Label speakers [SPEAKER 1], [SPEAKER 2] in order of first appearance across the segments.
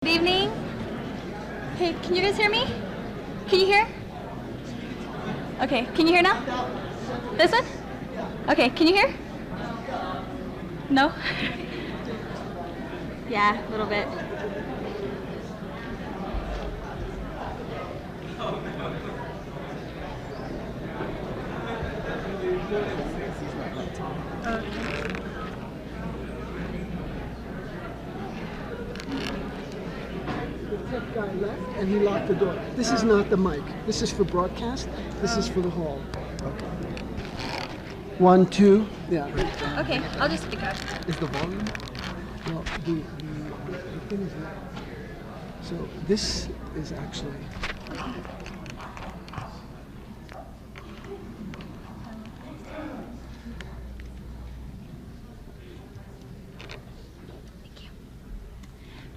[SPEAKER 1] Good evening. Hey, can you guys hear me? Can you hear? Okay, can you hear now? This one? Okay, can you hear? No? Yeah, a little bit.
[SPEAKER 2] That guy left and he locked the door. This is not the mic. This is for broadcast. This is for the hall. Okay. 1, 2. Yeah.
[SPEAKER 1] Okay, I'll just speak up.
[SPEAKER 2] Is the volume? Well, the thing is that. So this is actually.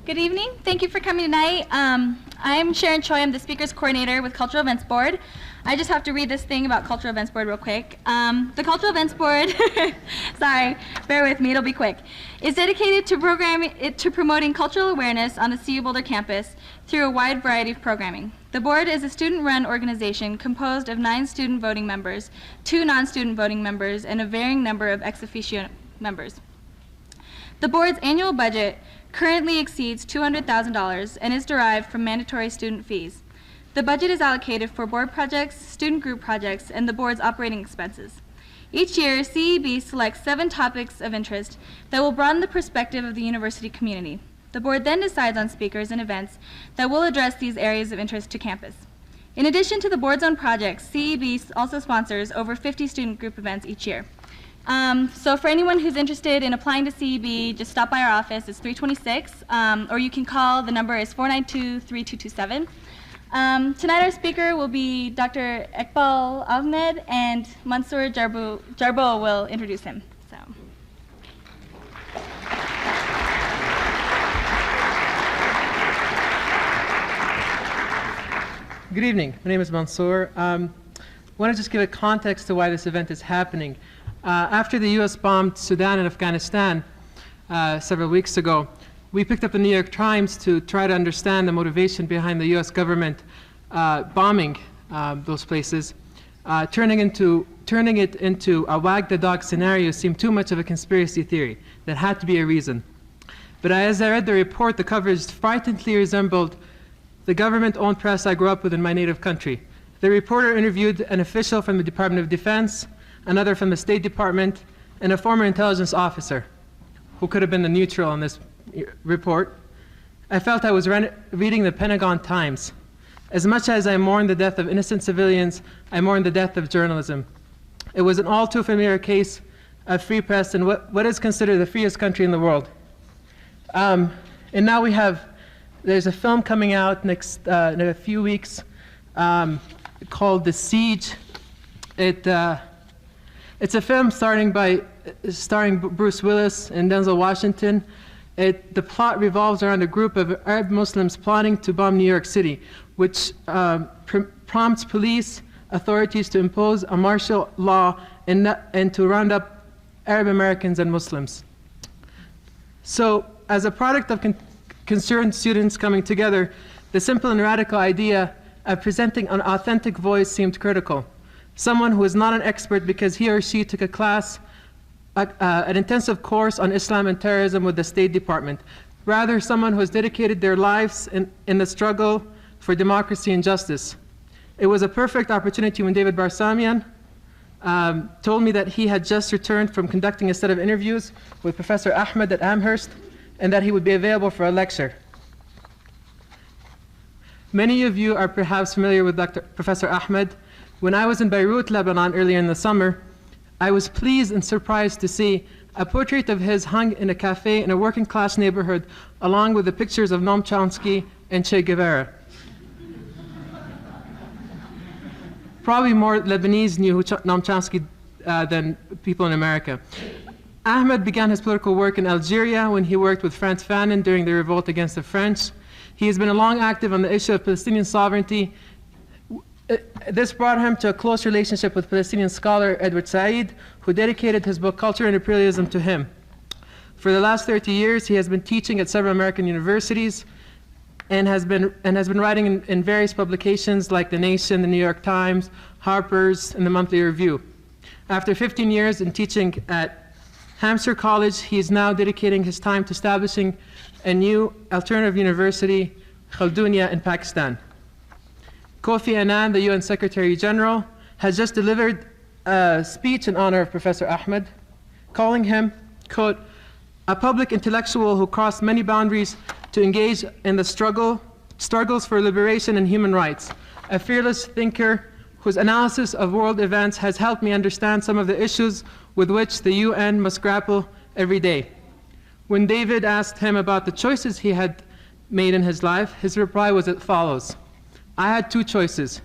[SPEAKER 1] Good evening. Thank you for coming tonight. I'm Sharon Choi. I'm the Speakers Coordinator with Cultural Events Board. I just have to read this thing about Cultural Events Board real quick. The Cultural Events Board, sorry, bear with me, it'll be quick, is dedicated to promoting cultural awareness on the CU Boulder campus through a wide variety of programming. The board is a student-run organization composed of 9 student voting members, 2 non-student voting members, and a varying number of ex officio members. The board's annual budget currently exceeds $200,000 and is derived from mandatory student fees. The budget is allocated for board projects, student group projects, and the board's operating expenses. Each year, CEB selects 7 topics of interest that will broaden the perspective of the university community. The board then decides on speakers and events that will address these areas of interest to campus. In addition to the board's own projects, CEB also sponsors over 50 student group events each year. So for anyone who's interested in applying to CEB, just stop by our office. It's 326, or you can call. The number is 492-3227. Tonight our speaker will be Dr. Eqbal Ahmad, and Mansoor Jarbo will introduce him. So.
[SPEAKER 3] Good evening. My name is Mansoor. I want to just give a context to why this event is happening. After the U.S. bombed Sudan and Afghanistan several weeks ago, we picked up the New York Times to try to understand the motivation behind the U.S. government bombing those places. Turning it into a wag the dog scenario seemed too much of a conspiracy theory. There had to be a reason. But as I read the report, the coverage frighteningly resembled the government-owned press I grew up with in my native country. The reporter interviewed an official from the Department of Defense, another from the State Department, and a former intelligence officer who could have been the neutral in this report. I felt I was reading the Pentagon Times. As much as I mourn the death of innocent civilians, I mourn the death of journalism. It was an all too familiar case of free press in what is considered the freest country in the world. And now there's a film coming out in a few weeks called The Siege. It's a film starring Bruce Willis and Denzel Washington. The plot revolves around a group of Arab Muslims plotting to bomb New York City, which prompts police authorities to impose a martial law and to round up Arab Americans and Muslims. So, as a product of concerned students coming together, the simple and radical idea of presenting an authentic voice seemed critical. Someone who is not an expert because he or she took a class, an intensive course on Islam and terrorism with the State Department. Rather, someone who has dedicated their lives in the struggle for democracy and justice. It was a perfect opportunity when David Barsamian told me that he had just returned from conducting a set of interviews with Professor Ahmad at Amherst, and that he would be available for a lecture. Many of you are perhaps familiar with Professor Ahmad. When I was in Beirut, Lebanon earlier in the summer, I was pleased and surprised to see a portrait of his hung in a cafe in a working class neighborhood, along with the pictures of Noam Chomsky and Che Guevara. Probably more Lebanese knew Noam Chomsky than people in America. Ahmed began his political work in Algeria when he worked with Frantz Fanon during the revolt against the French. He has been long active on the issue of Palestinian sovereignty. This brought him to a close relationship with Palestinian scholar Edward Said, who dedicated his book Culture and Imperialism to him. For the last 30 years, he has been teaching at several American universities, and has been writing in various publications like The Nation, The New York Times, Harper's, and The Monthly Review. After 15 years in teaching at Hampshire College, he is now dedicating his time to establishing a new alternative university, Khaldunia, in Pakistan. Kofi Annan, the UN Secretary General, has just delivered a speech in honor of Professor Ahmad, calling him, quote, a public intellectual who crossed many boundaries to engage in the struggles for liberation and human rights, a fearless thinker whose analysis of world events has helped me understand some of the issues with which the UN must grapple every day. When David asked him about the choices he had made in his life, his reply was as follows: I had two choices.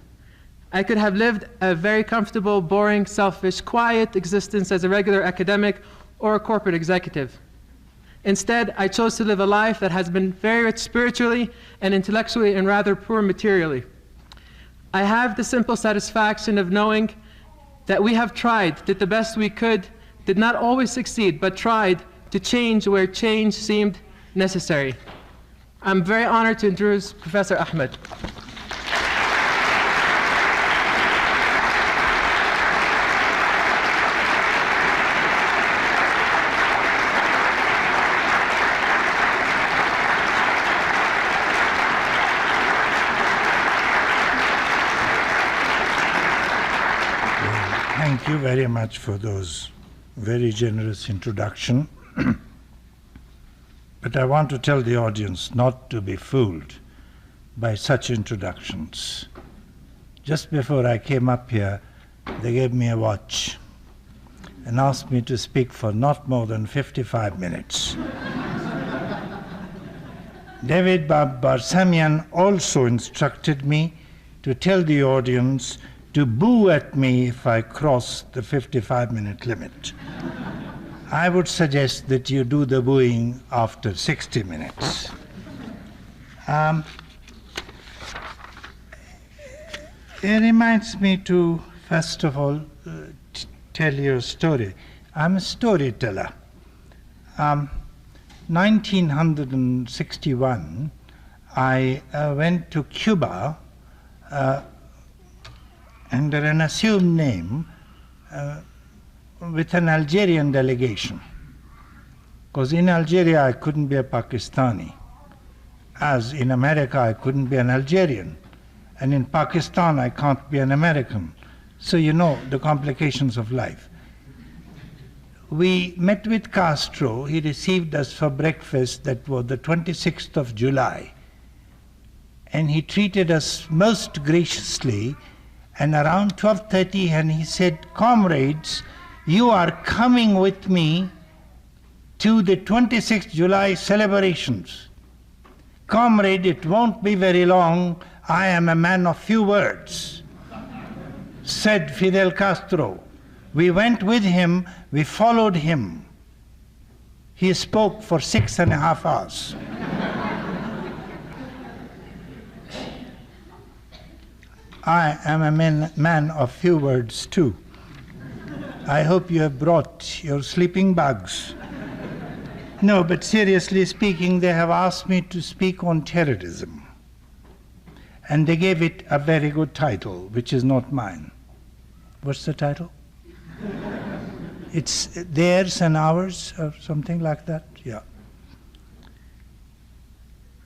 [SPEAKER 3] I could have lived a very comfortable, boring, selfish, quiet existence as a regular academic or a corporate executive. Instead, I chose to live a life that has been very rich spiritually and intellectually and rather poor materially. I have the simple satisfaction of knowing that we have tried, did the best we could, did not always succeed, but tried to change where change seemed necessary. I'm very honored to introduce Professor Ahmad.
[SPEAKER 4] Thank you very much for those very generous introduction. But I want to tell the audience not to be fooled by such introductions. Just before I came up here, they gave me a watch and asked me to speak for not more than 55 minutes. David Barsamian also instructed me to tell the audience to boo at me if I cross the 55-minute limit. I would suggest that you do the booing after 60 minutes. It reminds me to, first of all, tell you a story. I'm a storyteller. 1961, I went to Cuba under an assumed name with an Algerian delegation. Because in Algeria I couldn't be a Pakistani, as in America I couldn't be an Algerian, and in Pakistan I can't be an American. So you know the complications of life. We met with Castro. He received us for breakfast. That was the 26th of July. And he treated us most graciously. And around 12:30, and he said, comrades, you are coming with me to the 26th July celebrations. Comrade, it won't be very long. I am a man of few words, said Fidel Castro. We went with him, we followed him. He spoke for 6.5 hours. I am a man of few words too. I hope you have brought your sleeping bags. No, but seriously speaking, they have asked me to speak on terrorism. And they gave it a very good title, which is not mine. What's the title? It's theirs and ours, or something like that? Yeah.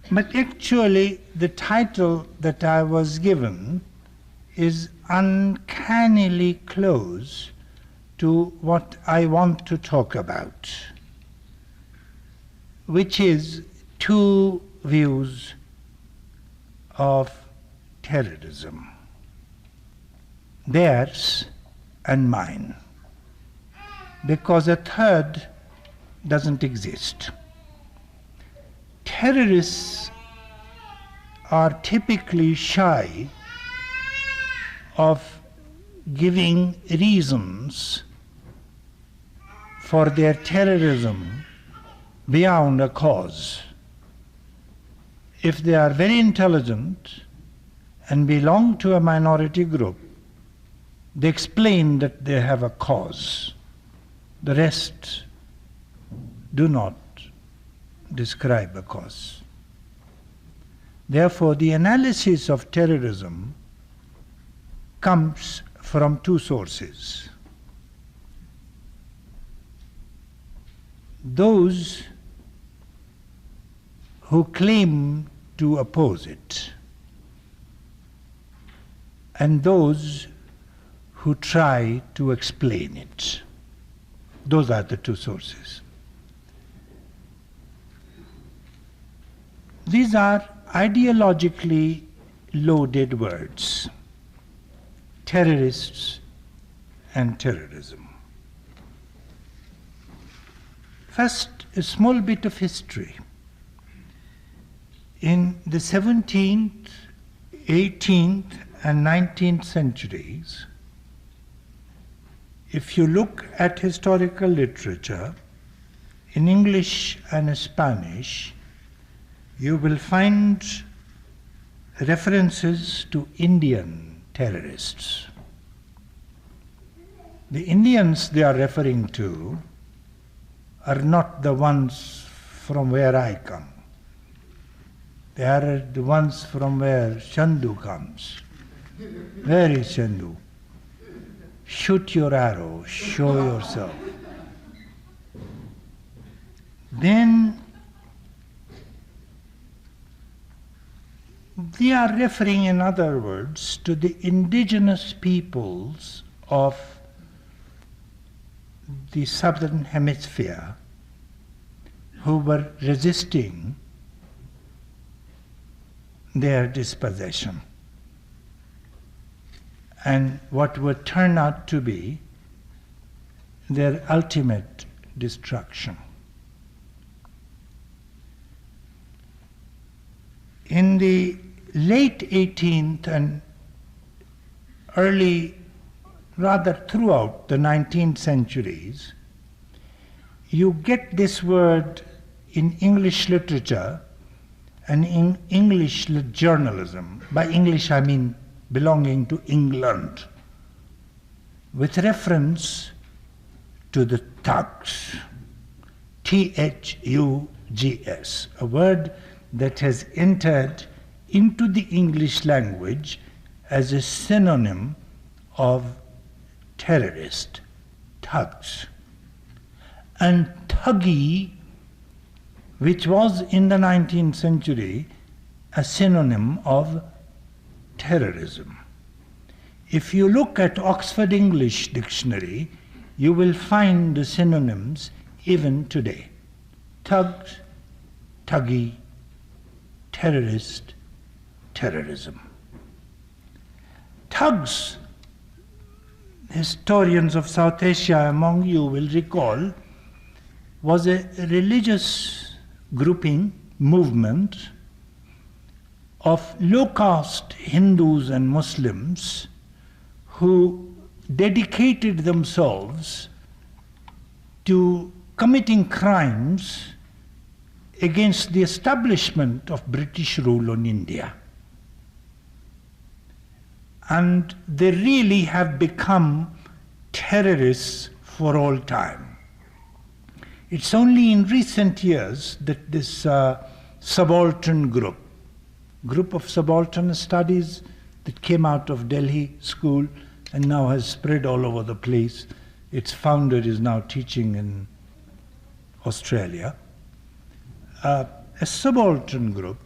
[SPEAKER 4] But actually, the title that I was given is uncannily close to what I want to talk about, which is two views of terrorism, theirs and mine, because a third doesn't exist. Terrorists are typically shy of giving reasons for their terrorism beyond a cause. If they are very intelligent and belong to a minority group, they explain that they have a cause. The rest do not describe a cause. Therefore, the analysis of terrorism comes from two sources. Those who claim to oppose it, and those who try to explain it. Those are the two sources. These are ideologically loaded words: terrorists and terrorism. First, a small bit of history. In the 17th, 18th, and 19th centuries, if you look at historical literature in English and Spanish, you will find references to Indian terrorists. The Indians they are referring to are not the ones from where I come. They are the ones from where Chandu comes. Where is Chandu? Shoot your arrow, show yourself. Then they are referring, in other words, to the indigenous peoples of the southern hemisphere who were resisting their dispossession and what would turn out to be their ultimate destruction. In the late 18th and early, rather throughout the 19th centuries, you get this word in English literature and in English journalism. By English I mean belonging to England, with reference to the thugs, Thugs, a word that has entered into the English language as a synonym of terrorist, thugs. And thuggy, which was in the 19th century a synonym of terrorism. If you look at Oxford English Dictionary, you will find the synonyms even today. Thugs, thuggy, terrorist, terrorism. Thugs, historians of South Asia among you will recall, was a religious grouping, movement of low-caste Hindus and Muslims who dedicated themselves to committing crimes against the establishment of British rule on India. And they really have become terrorists for all time. It's only in recent years that this subaltern group of subaltern studies that came out of Delhi school and now has spread all over the place. Its founder is now teaching in Australia. A subaltern group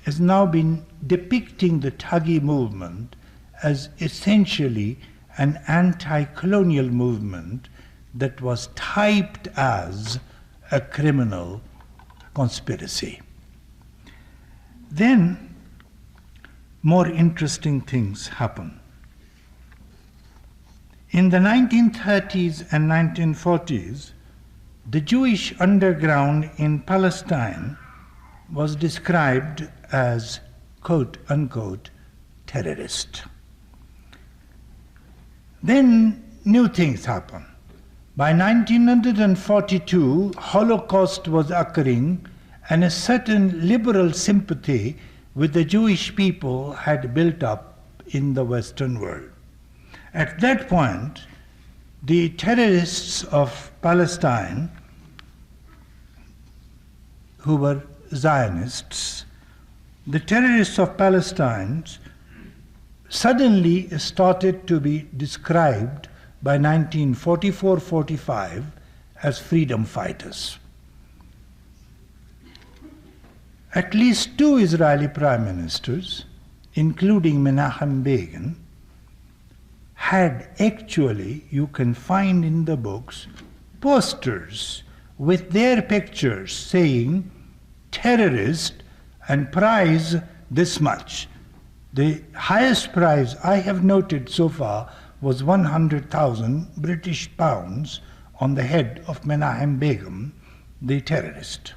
[SPEAKER 4] has now been depicting the Thuggy movement as essentially an anti-colonial movement that was typed as a criminal conspiracy. Then more interesting things happen. In the 1930s and 1940s, the Jewish underground in Palestine was described as quote unquote terrorist. Then new things happen. By 1942, Holocaust was occurring and a certain liberal sympathy with the Jewish people had built up in the Western world. At that point, the terrorists of Palestine, who were Zionists, the terrorists of Palestine suddenly started to be described by 1944-45 as freedom fighters. At least two Israeli prime ministers, including Menachem Begin, had actually, you can find in the books, posters with their pictures saying terrorist and prize this much. The highest prize I have noted so far was 100,000 British pounds on the head of Menachem Begin, the terrorist.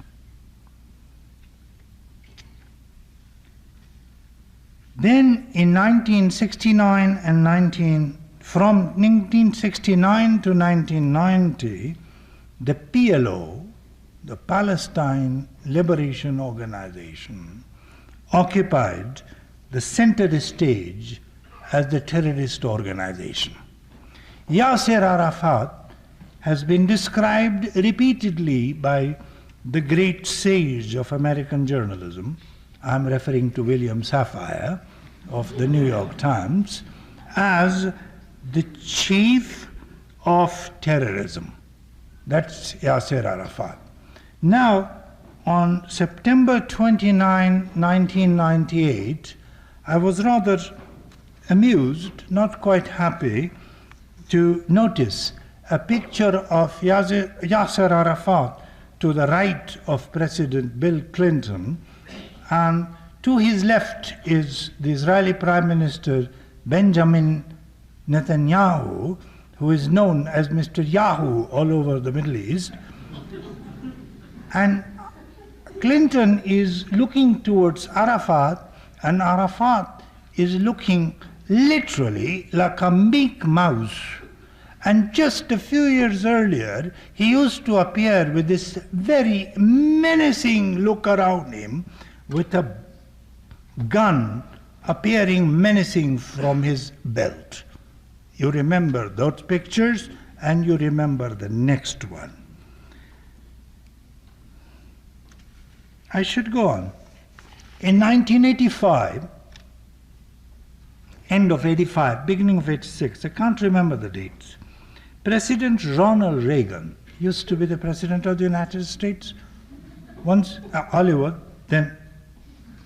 [SPEAKER 4] Then in 1969 and from 1969 to 1990, the PLO, the Palestine Liberation Organization, occupied the center stage as the terrorist organization. Yasser Arafat has been described repeatedly by the great sage of American journalism, I'm referring to William Safire of the New York Times, as the chief of terrorism. That's Yasser Arafat. Now, on September 29, 1998, I was rather amused, not quite happy, to notice a picture of Yasser Arafat to the right of President Bill Clinton, and to his left is the Israeli Prime Minister Benjamin Netanyahu, who is known as Mr. Yahoo all over the Middle East. And Clinton is looking towards Arafat, and Arafat is looking literally like a meek mouse. And just a few years earlier, he used to appear with this very menacing look around him, with a gun appearing menacing from his belt. You remember those pictures, and you remember the next one. I should go on. In 1985, end of 85, beginning of 86, I can't remember the dates, President Ronald Reagan used to be the President of the United States, once Hollywood, then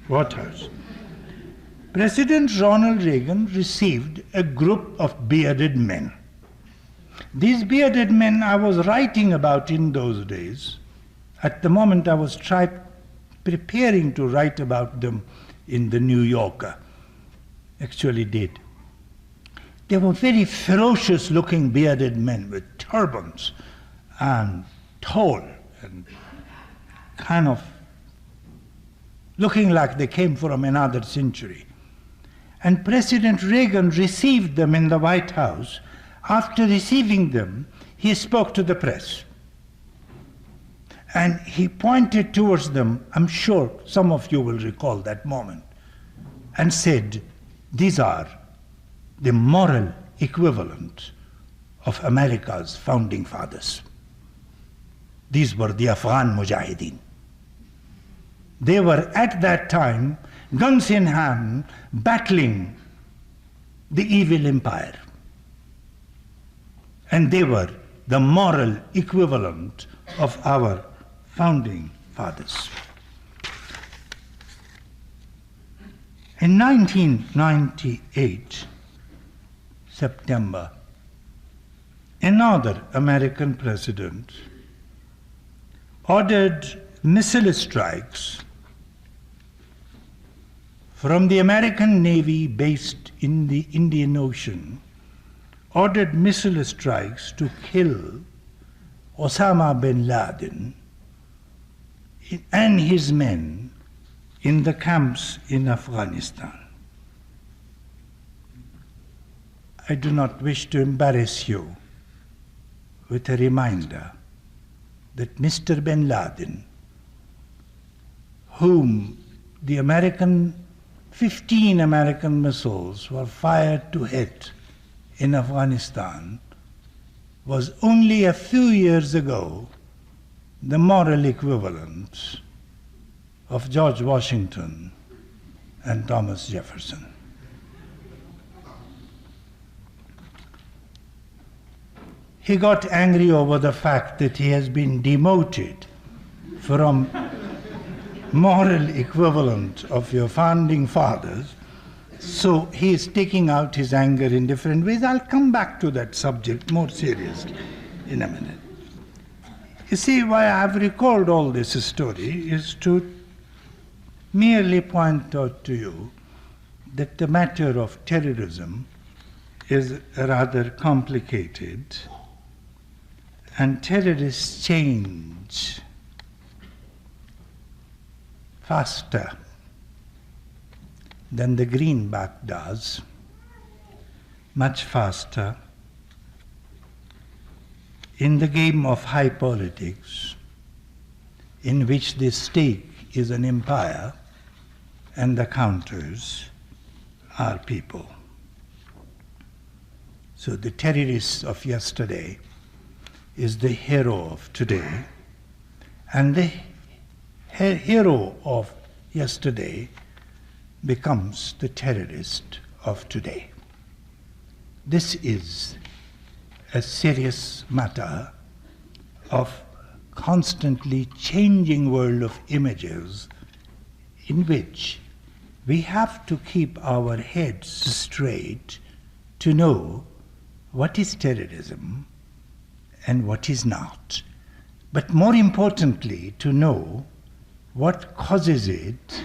[SPEAKER 4] White House. President Ronald Reagan received a group of bearded men. These bearded men I was writing about in those days. At the moment I was preparing to write about them in the New Yorker. Actually did. They were very ferocious looking bearded men with turbans and tall and kind of looking like they came from another century. And President Reagan received them in the White House. After receiving them, he spoke to the press. And he pointed towards them, I'm sure some of you will recall that moment, and said, these are the moral equivalent of America's founding fathers. These were the Afghan Mujahideen. They were at that time, guns in hand, battling the evil empire. And they were the moral equivalent of our founding fathers. In 1998, September, another American president ordered missile strikes from the American Navy based in the Indian Ocean, ordered missile strikes to kill Osama bin Laden and his men in the camps in Afghanistan. I do not wish to embarrass you with a reminder that Mr. bin Laden, whom the 15 American missiles were fired to hit in Afghanistan, was only a few years ago the moral equivalent of George Washington and Thomas Jefferson. He got angry over the fact that he has been demoted from moral equivalent of your founding fathers. So he is taking out his anger in different ways. I'll come back to that subject more seriously in a minute. You see, why I've recalled all this story is to merely point out to you that the matter of terrorism is rather complicated, and terrorists change faster than the greenback does, much faster. In the game of high politics, in which the stake is an empire and the counters are people. So the terrorist of yesterday is the hero of today, and the hero of yesterday becomes the terrorist of today. This is a serious matter of constantly changing world of images in which we have to keep our heads straight to know what is terrorism and what is not. But more importantly, to know what causes it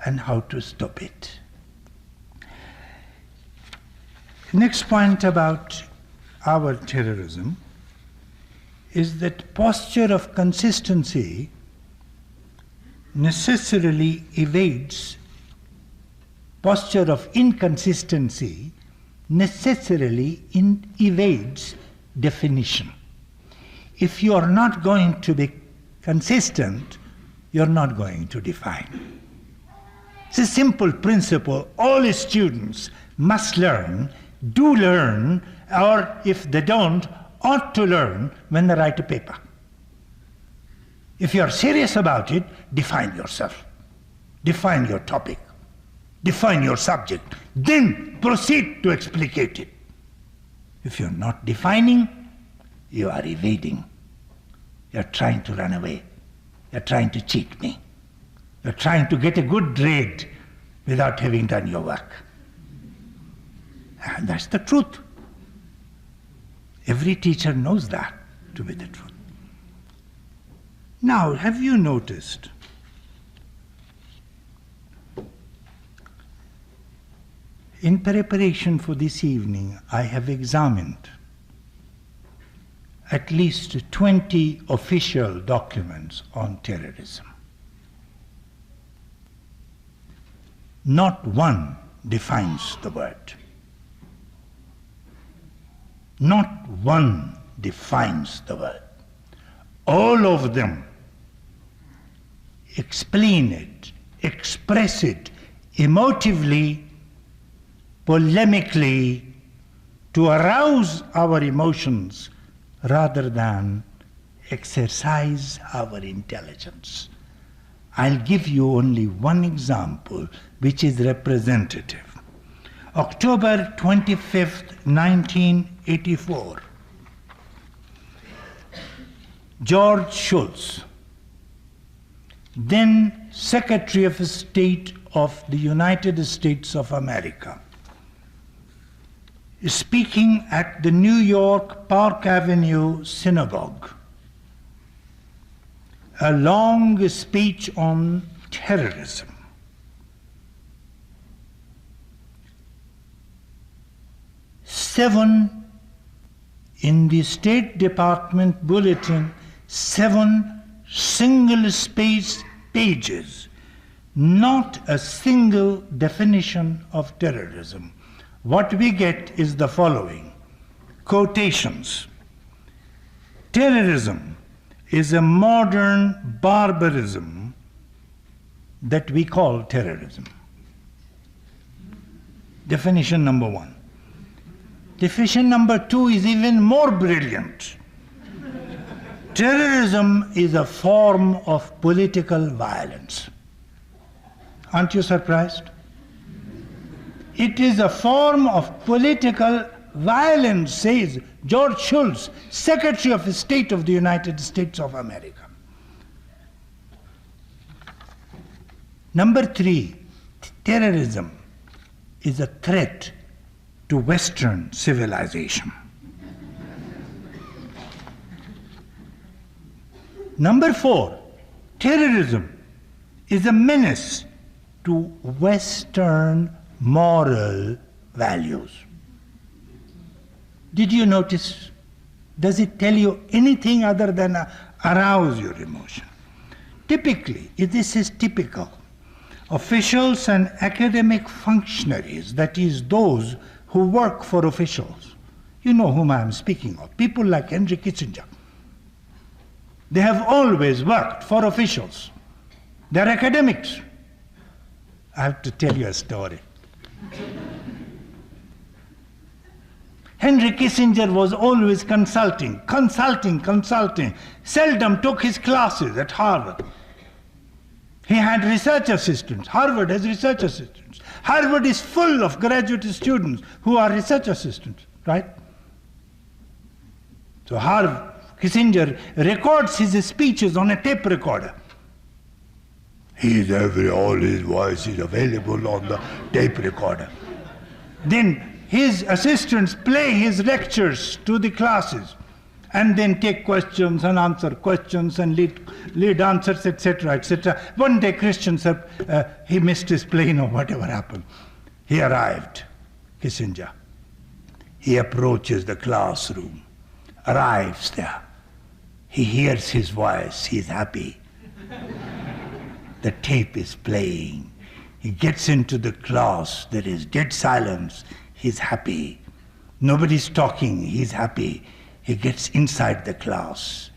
[SPEAKER 4] and how to stop it. Next point about our terrorism is that posture of consistency necessarily evades, posture of inconsistency necessarily evades definition. If you are not going to be consistent, you're not going to define. It's a simple principle all students must learn, do learn, or if they don't, ought to learn when they write a paper. If you are serious about it, define yourself. Define your topic. Define your subject. Then proceed to explicate it. If you're not defining, you are evading. You're trying to run away. You're trying to cheat me. You're trying to get a good grade without having done your work. And that's the truth. Every teacher knows that to be the truth. Now, have you noticed in preparation for this evening, I have examined at least 20 official documents on terrorism. Not one defines the word. Not one defines the word. All of them explain it, express it emotively, polemically, to arouse our emotions rather than exercise our intelligence. I'll give you only one example which is representative. October 25th, 1984. George Shultz, then Secretary of State of the United States of America, speaking at the New York Park Avenue Synagogue, a long speech on terrorism. Seven, in the State Department bulletin, 7 single-spaced pages, not a single definition of terrorism. What we get is the following quotations. Terrorism is a modern barbarism that we call terrorism. Definition number 1. Definition number 2 is even more brilliant. Terrorism is a form of political violence. Aren't you surprised? It is a form of political violence, says George Shultz, Secretary of State of the United States of America. Number 3, terrorism is a threat to Western civilization. Number 4, terrorism is a menace to Western moral values. Did you notice? Does it tell you anything other than arouse your emotion? Typically, this is typical. Officials and academic functionaries, that is, those who work for officials, you know whom I am speaking of, people like Henry Kissinger. They have always worked for officials. They're academics. I have to tell you a story. Henry Kissinger was always consulting, seldom took his classes at Harvard. He had research assistants. Harvard has research assistants. Harvard is full of graduate students who are research assistants, right? So Kissinger records his speeches on a tape recorder. All his voice is available on the tape recorder. Then his assistants play his lectures to the classes and then take questions and answer questions and lead answers, etc., etc. One day Christian said he missed his plane or whatever happened. He arrived, Kissinger. He approaches the classroom, arrives there. He hears his voice, he's happy. The tape is playing. He gets into the class, there is dead silence. He's happy. Nobody's talking, he's happy. He gets inside the class,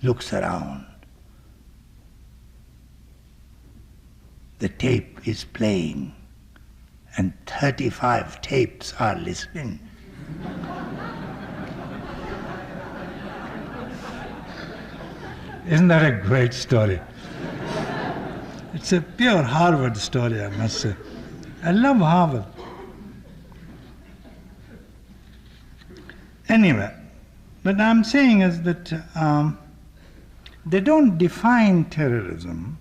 [SPEAKER 4] looks around. The tape is playing, and 35 tapes are listening. Isn't that a great story? It's a pure Harvard story, I must say. I love Harvard. Anyway, what I'm saying is that they don't define terrorism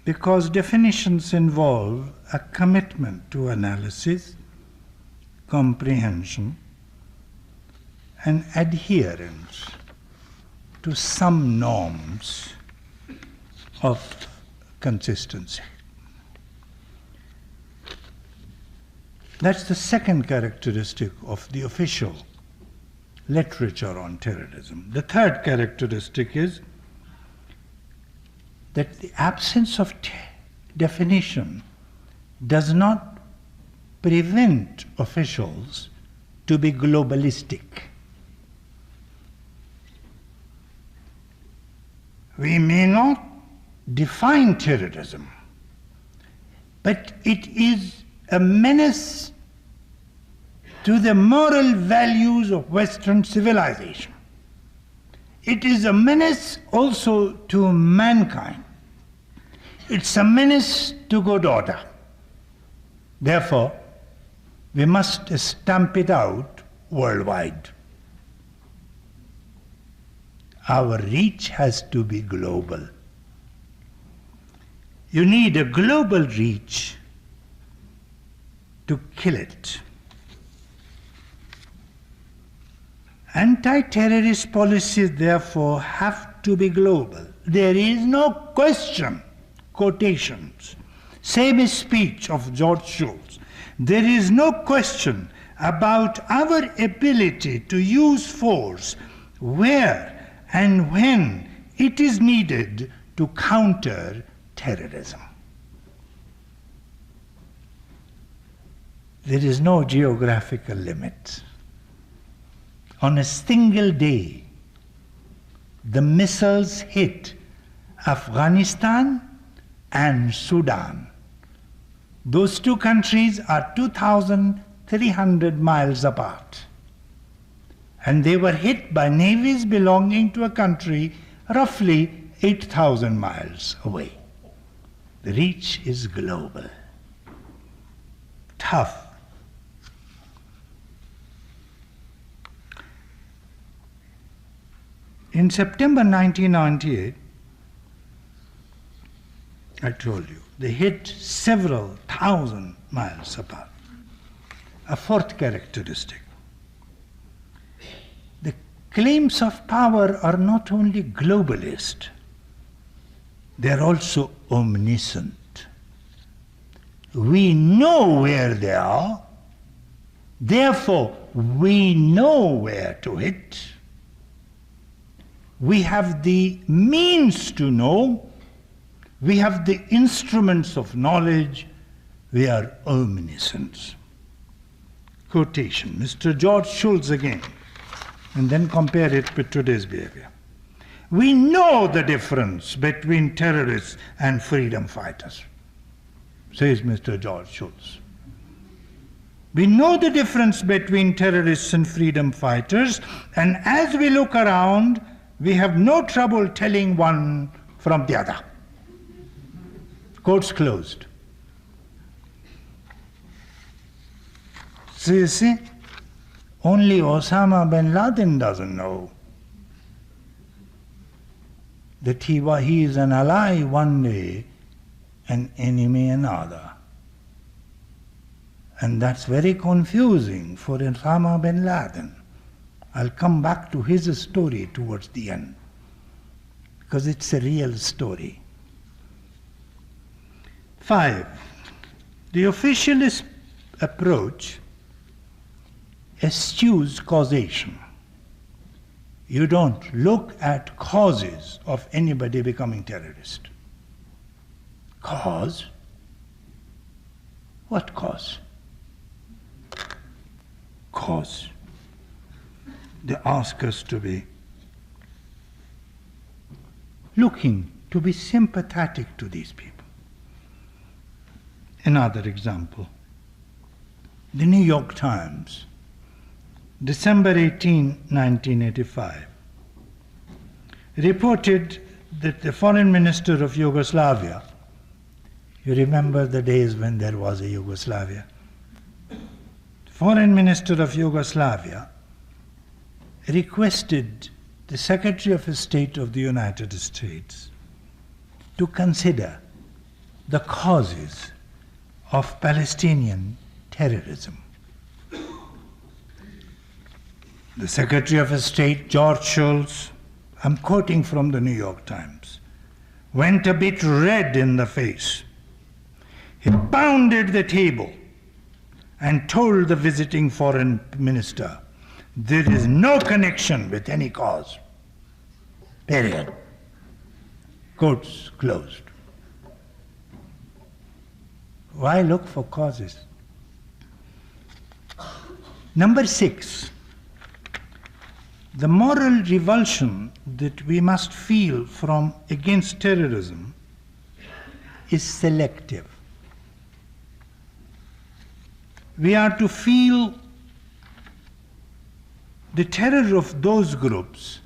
[SPEAKER 4] because definitions involve a commitment to analysis, comprehension, and adherence to some norms of consistency. That's the second characteristic of the official literature on terrorism. The third characteristic is that the absence of definition does not prevent officials to be globalistic. We may not define terrorism, but it is a menace to the moral values of Western civilization. It is a menace also to mankind. It's a menace to good order. Therefore, we must stamp it out worldwide. Our reach has to be global. You need a global reach to kill it. Anti-terrorist policies, therefore, have to be global. There is no question, quotations, same speech of George Shultz. There is no question about our ability to use force where and when it is needed to counter terrorism. There is no geographical limit. On a single day, the missiles hit Afghanistan and Sudan. Those two countries are 2,300 miles apart. And they were hit by navies belonging to a country roughly 8,000 miles away. The reach is global. tough. In September 1998, I told you, they hit several thousand miles apart. A fourth characteristic. The claims of power are not only globalist, they are also omniscient. We know where they are, therefore we know where to hit. We have the means to know, we have the instruments of knowledge, we are omniscients. Quotation, Mr. George Shultz again, and then compare it with today's behavior. We know the difference between terrorists and freedom fighters, says Mr. George Shultz. We know the difference between terrorists and freedom fighters, and as we look around, we have no trouble telling one from the other. Quotes closed. So you see, only Osama bin Laden doesn't know that he is an ally one day, an enemy another. And that's very confusing for Osama bin Laden. I'll come back to his story towards the end, because it's a real story. 5. The officialist approach eschews causation. You don't look at causes of anybody becoming terrorist. Cause? What cause? Cause. They ask us to be looking, to be sympathetic to these people. Another example. The New York Times, December 18, 1985, reported that the foreign minister of Yugoslavia, you remember the days when there was a Yugoslavia, foreign minister of Yugoslavia requested the Secretary of State of the United States to consider the causes of Palestinian terrorism. The Secretary of State, George Shultz, I'm quoting from the New York Times, went a bit red in the face. He pounded the table and told the visiting foreign minister, there is no connection with any cause. Period. Quotes closed. Why look for causes? Number 6. The moral revulsion that we must feel from against terrorism is selective. We are to feel the terror of those groups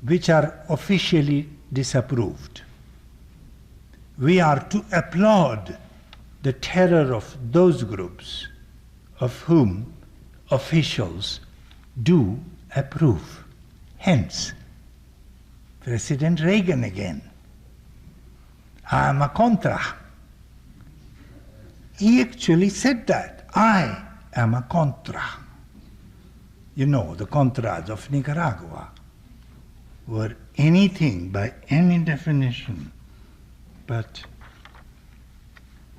[SPEAKER 4] which are officially disapproved. We are to applaud the terror of those groups of whom officials do approve. Hence, President Reagan again. I am a contra. He actually said that. I am a contra. You know, the contras of Nicaragua were anything by any definition but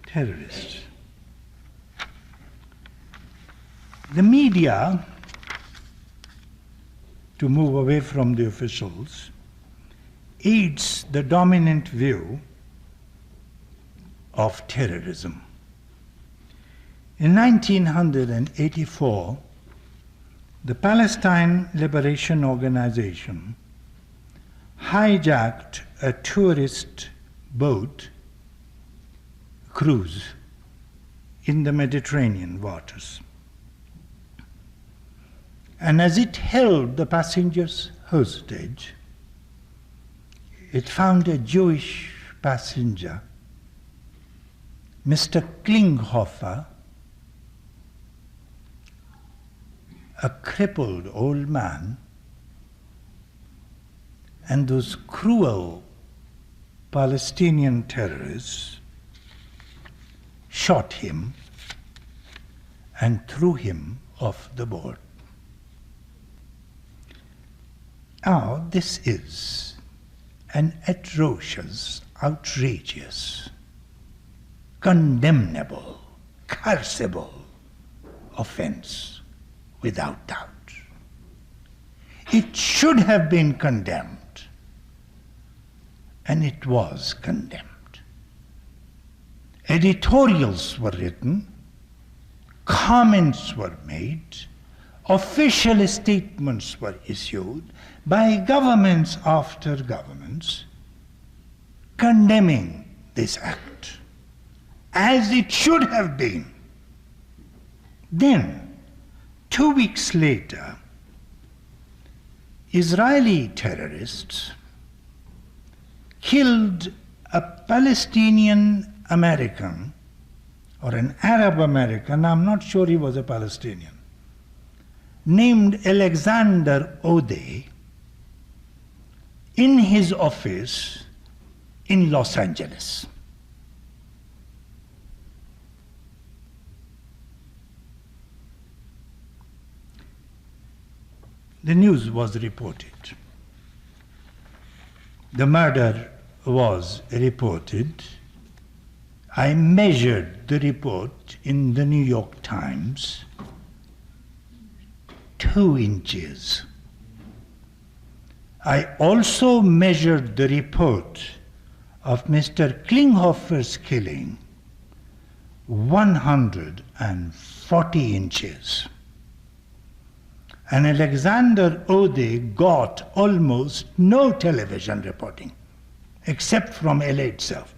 [SPEAKER 4] terrorists. The media, to move away from the officials, aids the dominant view of terrorism. In 1984, the Palestine Liberation Organization hijacked a tourist boat cruise in the Mediterranean waters. And as it held the passengers hostage, it found a Jewish passenger, Mr. Klinghoffer, a crippled old man, and those cruel Palestinian terrorists shot him and threw him off the board. Now, this is an atrocious, outrageous, condemnable, curseable offense, without doubt. It should have been condemned, and it was condemned. Editorials were written, comments were made, official statements were issued by governments after governments condemning this act, as it should have been. Then, 2 weeks later, Israeli terrorists killed a Palestinian American, or an Arab American, I'm not sure he was a Palestinian, named Alexander Ode in his office in Los Angeles. The news was reported. The murder was reported. I measured the report in the New York Times, 2 inches. I also measured the report of Mr. Klinghoffer's killing, 140 inches. And Alexander Ode got almost no television reporting, except from LA itself.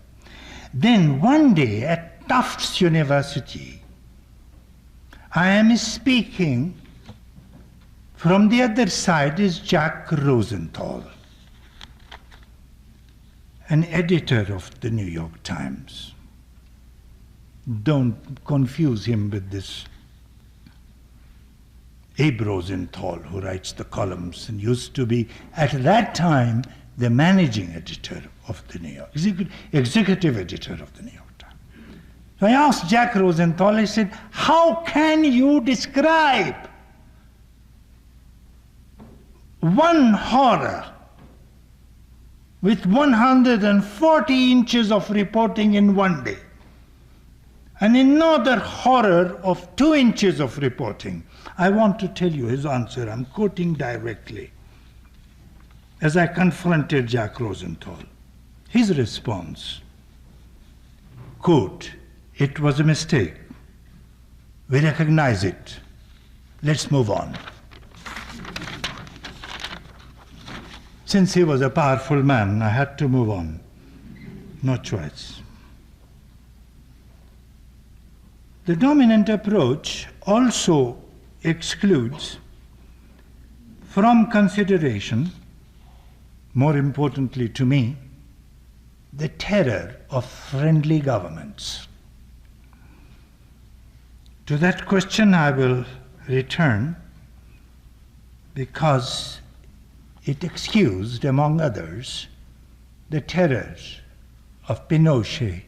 [SPEAKER 4] Then one day at Tufts University, I am speaking. From the other side is Jack Rosenthal, an editor of the New York Times. Don't confuse him with this Abe Rosenthal, who writes the columns and used to be, at that time, the managing editor of the New York, executive editor of the New York Times. So I asked Jack Rosenthal, I said, how can you describe one horror with 140 inches of reporting in one day, and another horror of 2 inches of reporting? I want to tell you his answer. I'm quoting directly. As I confronted Jack Rosenthal, his response, quote, "It was a mistake. We recognize it. Let's move on." Since he was a powerful man, I had to move on. No choice. The dominant approach also excludes from consideration, more importantly to me, the terror of friendly governments. To that question I will return, because it excused, among others, the terrors of Pinochet,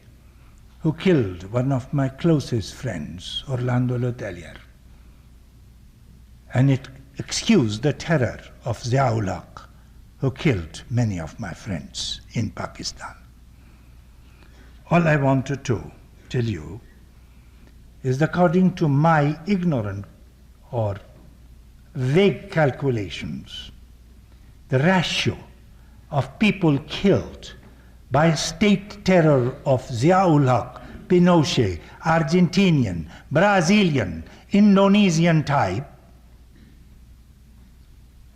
[SPEAKER 4] who killed one of my closest friends, Orlando Letelier. And it excused the terror of Zia-ul Haq, who killed many of my friends in Pakistan. All I wanted to tell you is, according to my ignorant or vague calculations, the ratio of people killed by state terror of Zia-ul Haq, Pinochet, Argentinian, Brazilian, Indonesian type,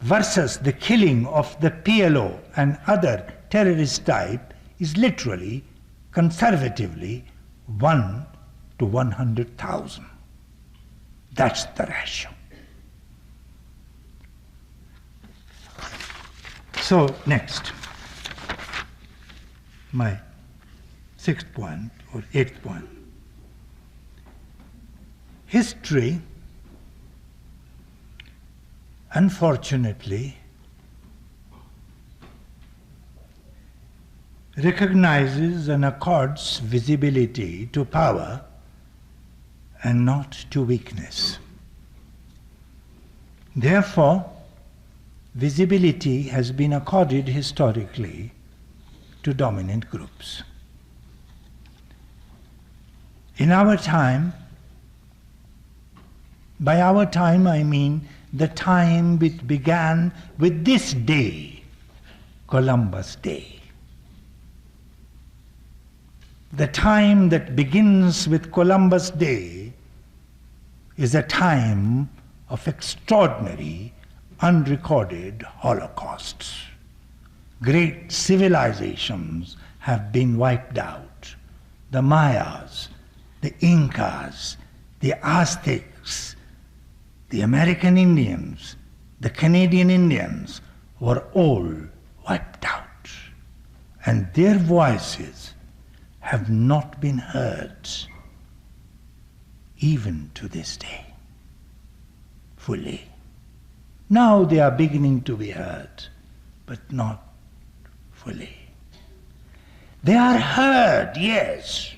[SPEAKER 4] versus the killing of the PLO and other terrorist type is literally, conservatively, 1 to 100,000. That's the ratio. So next, my 6th point or 8th point. unfortunately, recognizes and accords visibility to power and not to weakness. Therefore, visibility has been accorded historically to dominant groups. In our time, by our time I mean the time which began with this day, Columbus Day. The time that begins with Columbus Day is a time of extraordinary, unrecorded holocausts. Great civilizations have been wiped out. The Mayas, the Incas, the Aztecs, the American Indians, the Canadian Indians were all wiped out. And their voices have not been heard even to this day, fully. Now they are beginning to be heard, but not fully. They are heard, yes,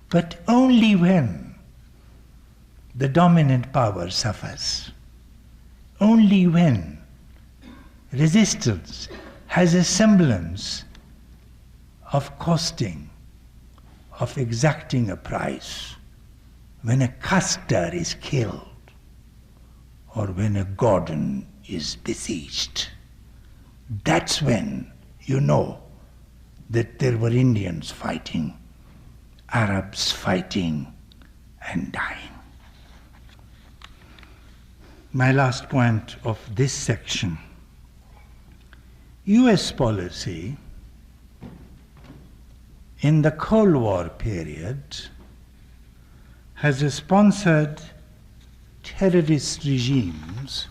[SPEAKER 4] but only when the dominant power suffers. Only when resistance has a semblance of costing, of exacting a price, when a Custer is killed or when a Gordon is besieged. That's when you know that there were Indians fighting, Arabs fighting and dying. My last point of this section. US policy in the Cold War period has sponsored terrorist regimes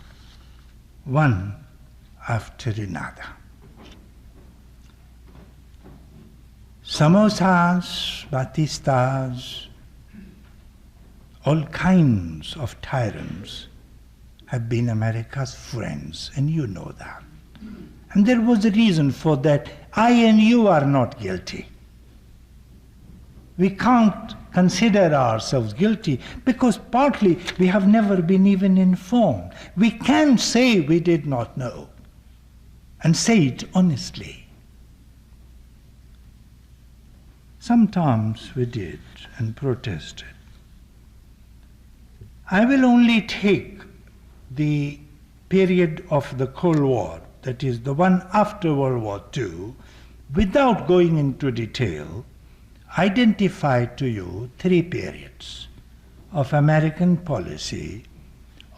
[SPEAKER 4] one after another. Samosas, Batistas, all kinds of tyrants have been America's friends, and you know that. And there was a reason for that. I and you are not guilty. We can't consider ourselves guilty because partly we have never been even informed. We can say we did not know and say it honestly. Sometimes we did and protested. I will only take the period of the Cold War, that is the one after World War II, without going into detail, identify to you three periods of American policy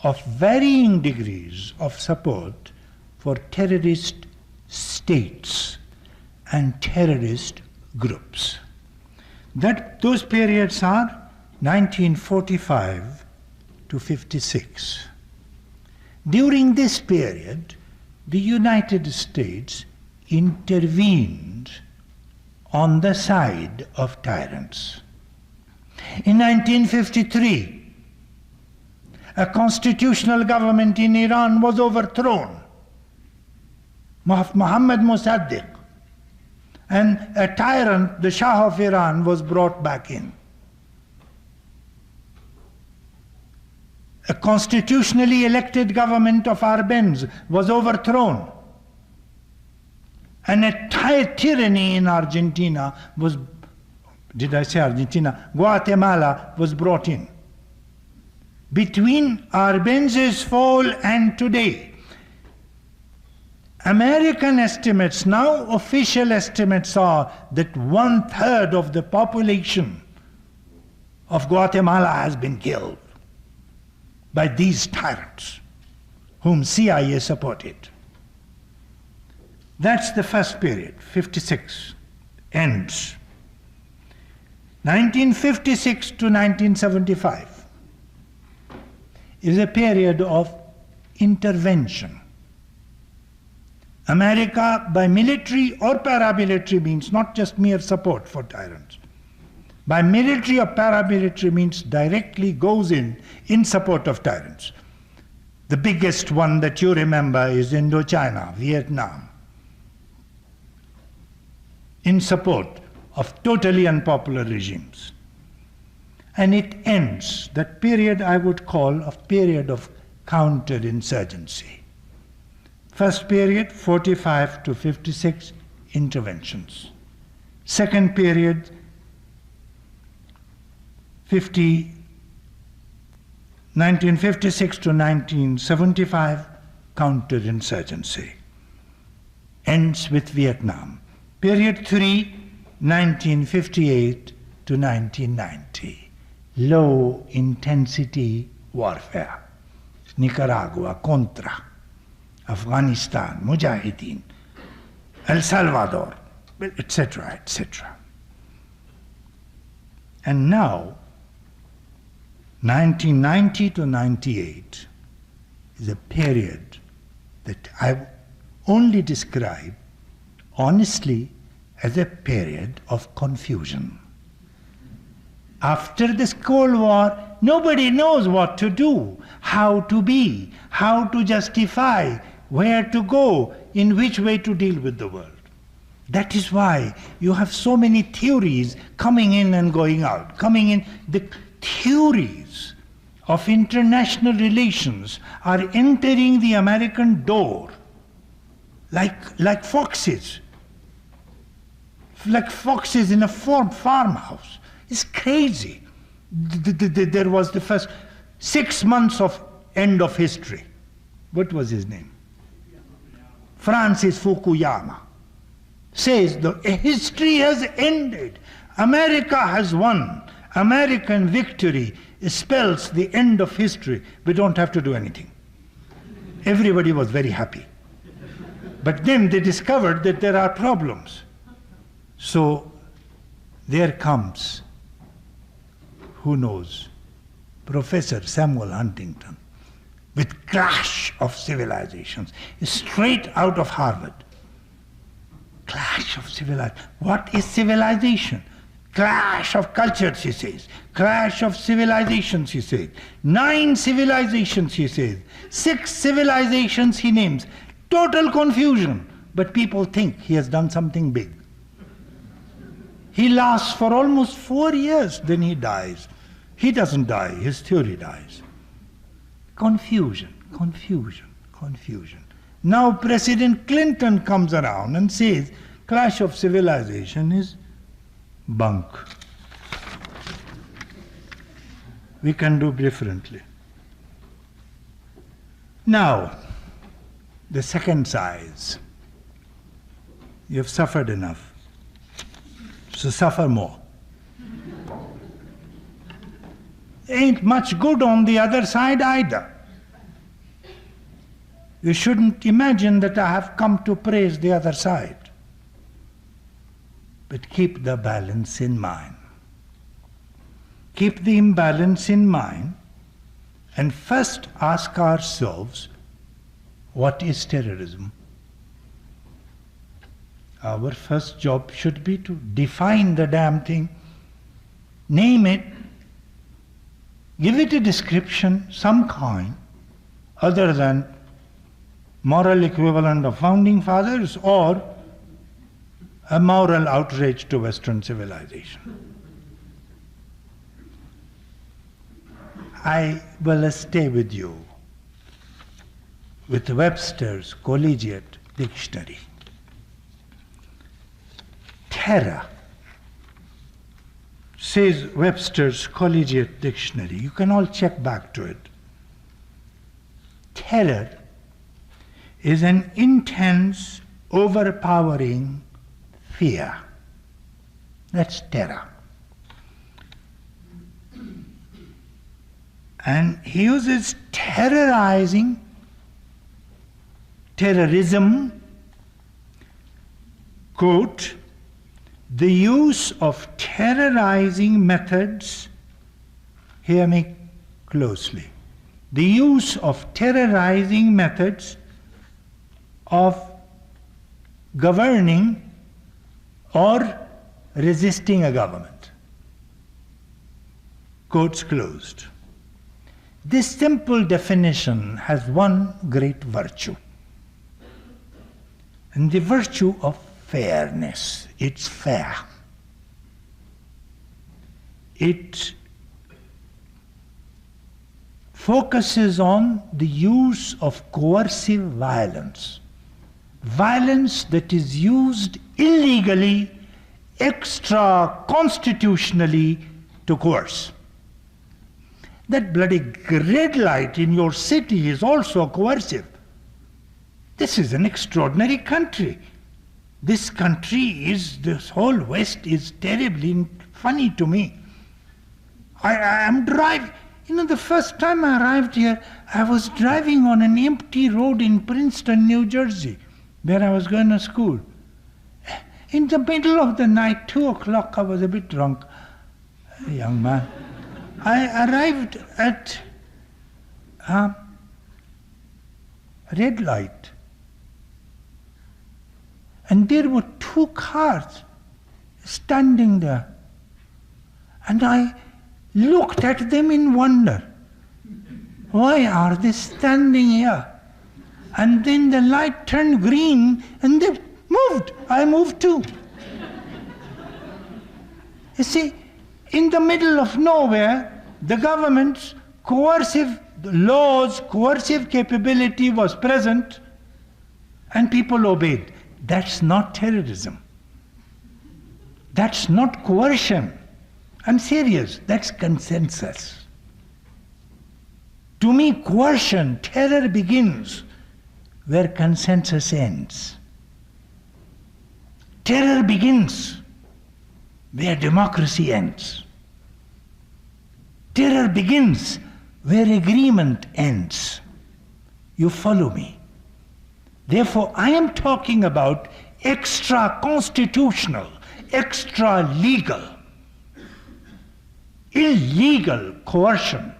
[SPEAKER 4] of varying degrees of support for terrorist states and terrorist groups. Those periods are 1945 to 56. During this period, the United States intervened on the side of tyrants. In 1953, a constitutional government in Iran was overthrown. Mohammad Mossadegh, and a tyrant, the Shah of Iran, was brought back in. A constitutionally elected government of Arbenz was overthrown. And a tyranny in Argentina was, Guatemala was brought in. Between Arbenz's fall and today, American estimates, now official estimates, are that 1/3 of the population of Guatemala has been killed by these tyrants whom CIA supported. That's the first period, 56, ends. 1956 to 1975 is a period of intervention. America, by military or paramilitary means, not just mere support for tyrants. By military or paramilitary means directly goes in support of tyrants. The biggest one that you remember is Indochina, Vietnam, in support of totally unpopular regimes. And it ends, that period I would call a period of counterinsurgency. First period, 45 to 56 interventions. Second period, 1956 to 1975, counterinsurgency. Ends with Vietnam. Period 3, 1958 to 1990. Low intensity warfare. Nicaragua, Contra, Afghanistan, Mujahideen, El Salvador, etc., etc. And now, 1990 to 98 is a period that I only describe honestly as a period of confusion. After this Cold War, nobody knows what to do, how to be, how to justify, where to go, in which way to deal with the world. That is why you have so many theories coming in and going out, coming in. The theories of international relations are entering the American door like foxes in a farmhouse. It's crazy. There was the first 6 months of end of history. What was his name? Francis Fukuyama says the history has ended. America has won. American victory spells the end of history. We don't have to do anything. Everybody was very happy. But then they discovered that there are problems. So there comes, who knows, Professor Samuel Huntington with Clash of Civilizations, straight out of Harvard. Clash of civilization. What is civilization? Clash of cultures, he says. Clash of civilizations, he says. 9 civilizations, he says. 6 civilizations he names. Total confusion. But people think he has done something big. He lasts for almost 4 years, then he dies. He doesn't die, his theory dies. Confusion, confusion, confusion. Now President Clinton comes around and says, Clash of Civilization is bunk. We can do differently. Now, the second size. You have suffered enough, so suffer more. Ain't much good on the other side either. You shouldn't imagine that I have come to praise the other side. But keep the balance in mind. Keep the imbalance in mind and first ask ourselves, what is terrorism? Our first job should be to define the damn thing, name it, give it a description, some kind, other than moral equivalent of founding fathers or a moral outrage to Western civilization. I will stay with you with Webster's Collegiate Dictionary. Terror, says Webster's Collegiate Dictionary. You can all check back to it. Terror is an intense, overpowering fear. That's terror. And he uses terrorizing, terrorism, quote, the use of terrorizing methods, hear me closely, the use of terrorizing methods of governing or resisting a government. Quotes closed. This simple definition has one great virtue, and the virtue of fairness. It's fair. It focuses on the use of coercive violence. Violence that is used illegally, extra-constitutionally to coerce. That bloody red light in your city is also coercive. This is an extraordinary country. This whole West is terribly funny to me. I am driving, the first time I arrived here, I was driving on an empty road in Princeton, New Jersey, where I was going to school. In the middle of the night, 2 o'clock, I was a bit drunk, a young man. I arrived at a red light, and there were 2 cars standing there, and I looked at them in wonder. Why are they standing here? And then the light turned green and they moved. I moved too. You see, in the middle of nowhere, the government's coercive laws, coercive capability was present, and people obeyed. That's not terrorism. That's not coercion. I'm serious, that's consensus. To me, coercion, terror begins where consensus ends. Terror begins where democracy ends. Terror begins where agreement ends. You follow me? Therefore, I am talking about extra-constitutional, extra-legal, illegal coercion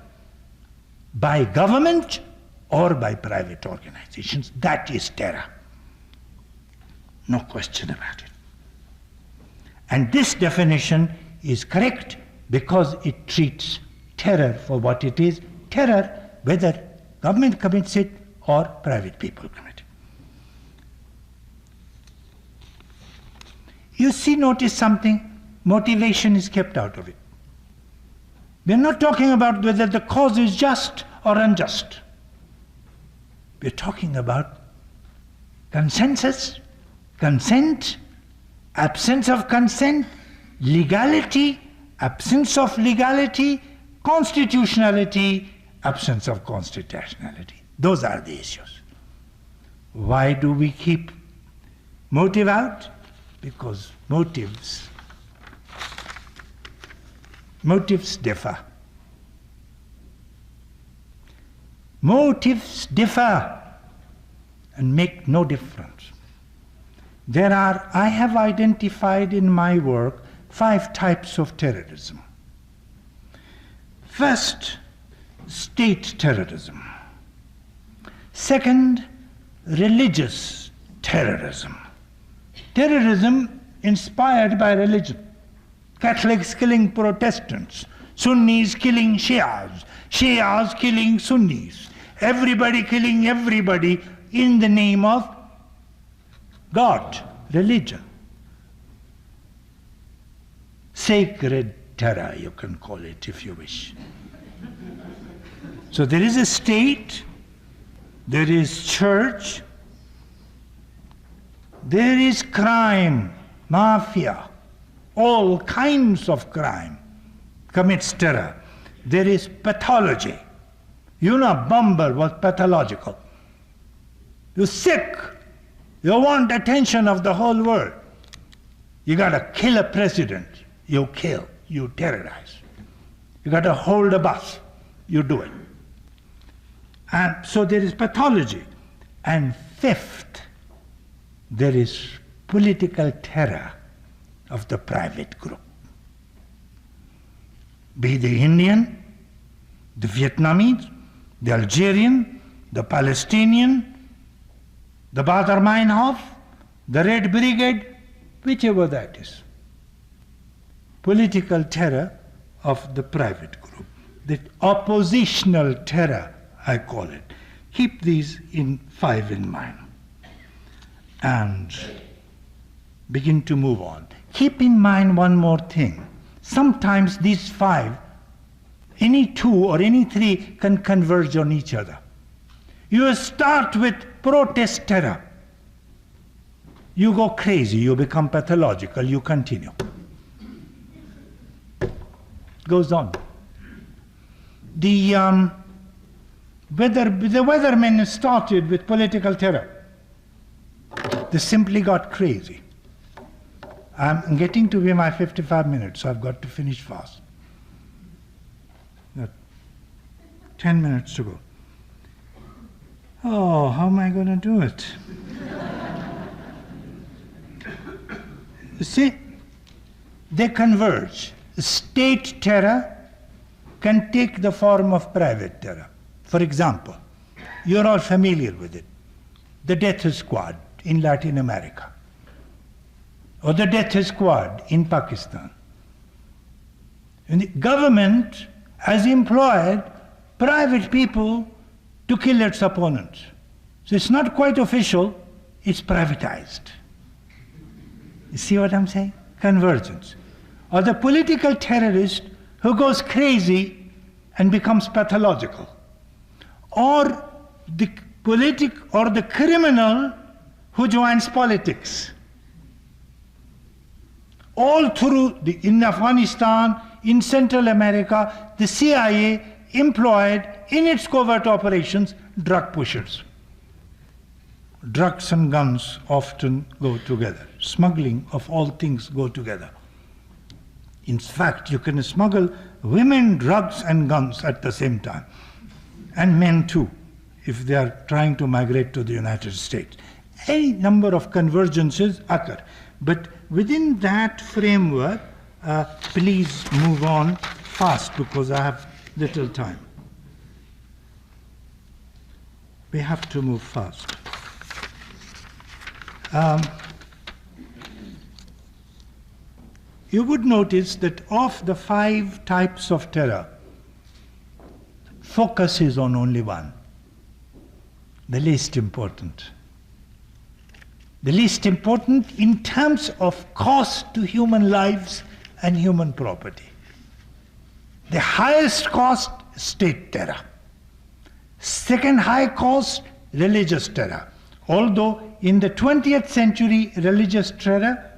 [SPEAKER 4] by government or by private organizations. That is terror. No question about it. And this definition is correct because it treats terror for what it is, terror whether government commits it or private people commit it. You see, notice something, motivation is kept out of it. We're not talking about whether the cause is just or unjust. We're talking about consensus, consent, absence of consent, legality, absence of legality, constitutionality, absence of constitutionality. Those are the issues. Why do we keep motive out? Because motives differ. Motives differ and make no difference. I have identified in my work 5 types of terrorism. First, state terrorism. Second, religious terrorism. Terrorism inspired by religion. Catholics killing Protestants, Sunnis killing Shias, Shias killing Sunnis, everybody killing everybody in the name of God, religion. Sacred terror, you can call it if you wish. So there is a state, there is church, there is crime, mafia, all kinds of crime commits terror. There is pathology. Bumble was pathological. You're sick. You want attention of the whole world. You got to kill a president. You kill. You terrorize. You got to hold a bus. You do it. And so there is pathology. And fifth, there is political terror of the private group. Be the Indian, the Vietnamese, the Algerian, the Palestinian, the Baader Meinhof, the Red Brigade, whichever that is. Political terror of the private group. the oppositional terror, I call it. Keep these five in mind and begin to move on. Keep in mind one more thing. Sometimes these five, any two or any three can converge on each other. You start with protest terror. You go crazy, you become pathological, you continue. Goes on. The weathermen started with political terror. They simply got crazy. I'm getting to be my 55 minutes, so I've got to finish fast. Got 10 minutes to go. Oh, how am I going to do it? You see, they converge. State terror can take the form of private terror. For example, you're all familiar with it. The death squad in Latin America, or the death squad in Pakistan. And the government has employed private people to kill its opponents. So it's not quite official, it's privatized. You see what I'm saying? Convergence. Or the political terrorist who goes crazy and becomes pathological. Or the criminal who joins politics. All through in Afghanistan, in Central America, the CIA employed in its covert operations drug pushers. Drugs and guns often go together. Smuggling of all things go together. In fact, you can smuggle women, drugs and guns at the same time. And men too, if they are trying to migrate to the United States. Any number of convergences occur. But within that framework, please move on fast because I have little time. We have to move fast. You would notice that of the 5 types of terror, focus is on only one, the least important. The least important in terms of cost to human lives and human property. The highest cost, state terror. Second high cost, religious terror. Although in the 20th century, religious terror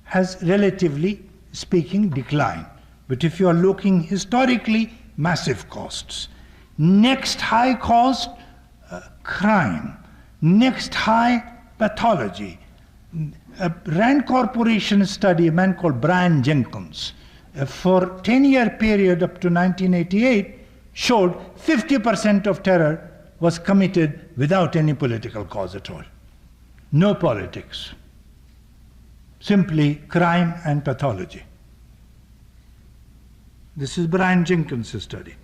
[SPEAKER 4] has relatively speaking declined. But if you are looking historically, massive costs. Next high cost, crime. Next high, pathology. A Rand Corporation study, a man called Brian Jenkins, for a 10-year period up to 1988, showed 50% of terror was committed without any political cause at all. No politics. Simply crime and pathology. This is Brian Jenkins' study.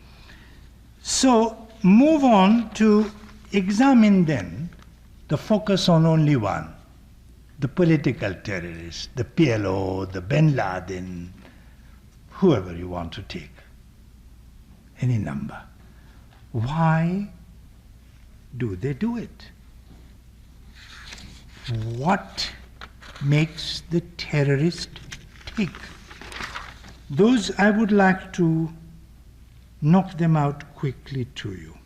[SPEAKER 4] So, move on to examine then the focus on only one, the political terrorists, the PLO, the Bin Laden, whoever you want to take, any number. Why do they do it? What makes the terrorist tick? Those I would like to knock them out quickly to you.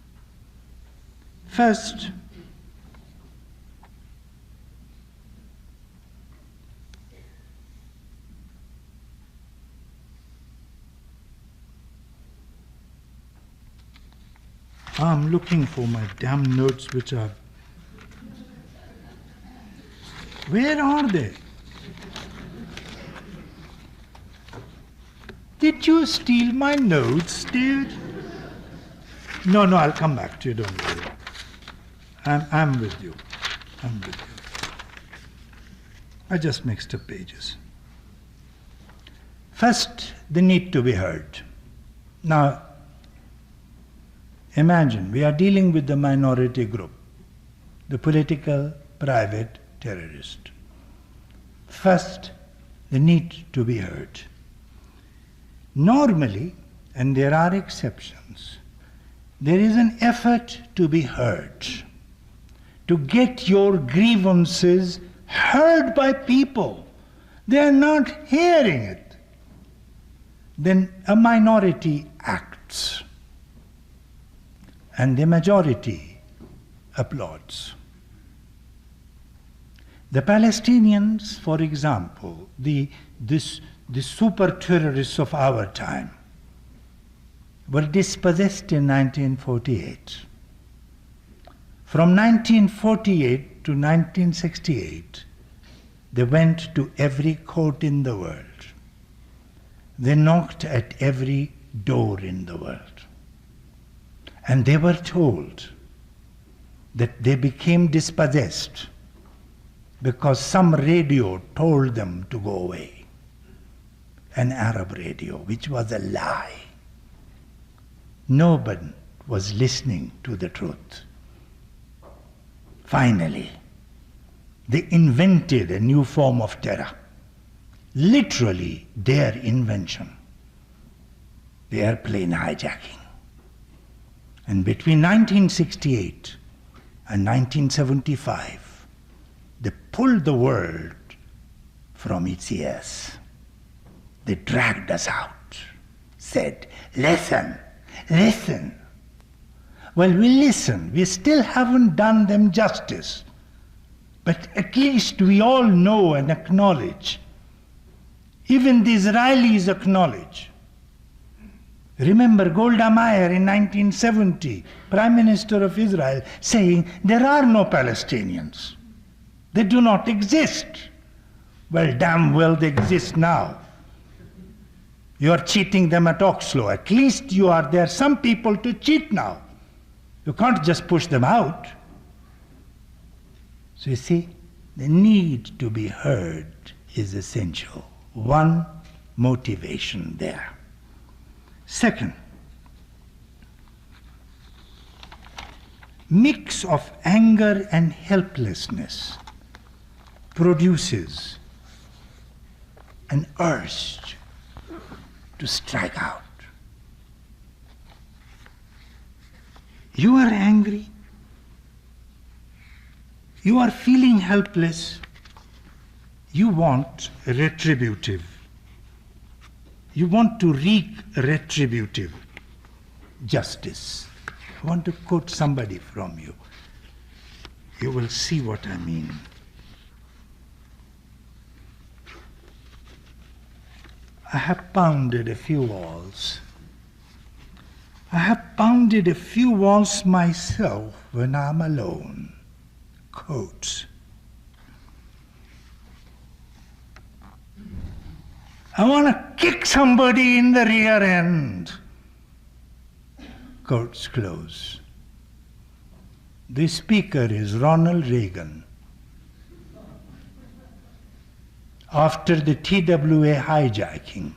[SPEAKER 4] First, I'm looking for my damn notes which are... Where are they? Did you steal my notes, dude? No, I'll come back to you, don't worry. I'm with you. I'm with you. I just mixed up pages. First, the need to be heard. Now, imagine we are dealing with the minority group, the political private terrorist. First, the need to be heard. Normally, and there are exceptions, Palestinians. There is an effort to be heard, to get your grievances heard by people. They are not hearing it. Then a minority acts, and the majority applauds. The Palestinians, for example, the super terrorists of our time, were dispossessed in 1948. From 1948 to 1968, they went to every court in the world. They knocked at every door in the world. And they were told that they became dispossessed because some radio told them to go away. An Arab radio, which was a lie. Nobody was listening to the truth. Finally, they invented a new form of terror. Literally their invention. The airplane hijacking. And between 1968 and 1975, they pulled the world from its ears. They dragged us out, said, listen, listen. Well, we listen. We still haven't done them justice. But at least we all know and acknowledge. Even the Israelis acknowledge. Remember Golda Meir in 1970, Prime Minister of Israel, saying, there are no Palestinians. They do not exist. Well, damn well they exist now. You are cheating them at Oslo. At least there are some people to cheat now. You can't just push them out. So you see, the need to be heard is essential. One motivation there. Second, mix of anger and helplessness produces an urge to strike out. You are angry. You are feeling helpless. You want retributive. You want to wreak retributive justice. I want to quote somebody from you. You will see what I mean. I have pounded a few walls. I have pounded a few walls myself when I'm alone. Quotes. I want to kick somebody in the rear end. Quotes close. The speaker is Ronald Reagan. After the TWA hijacking,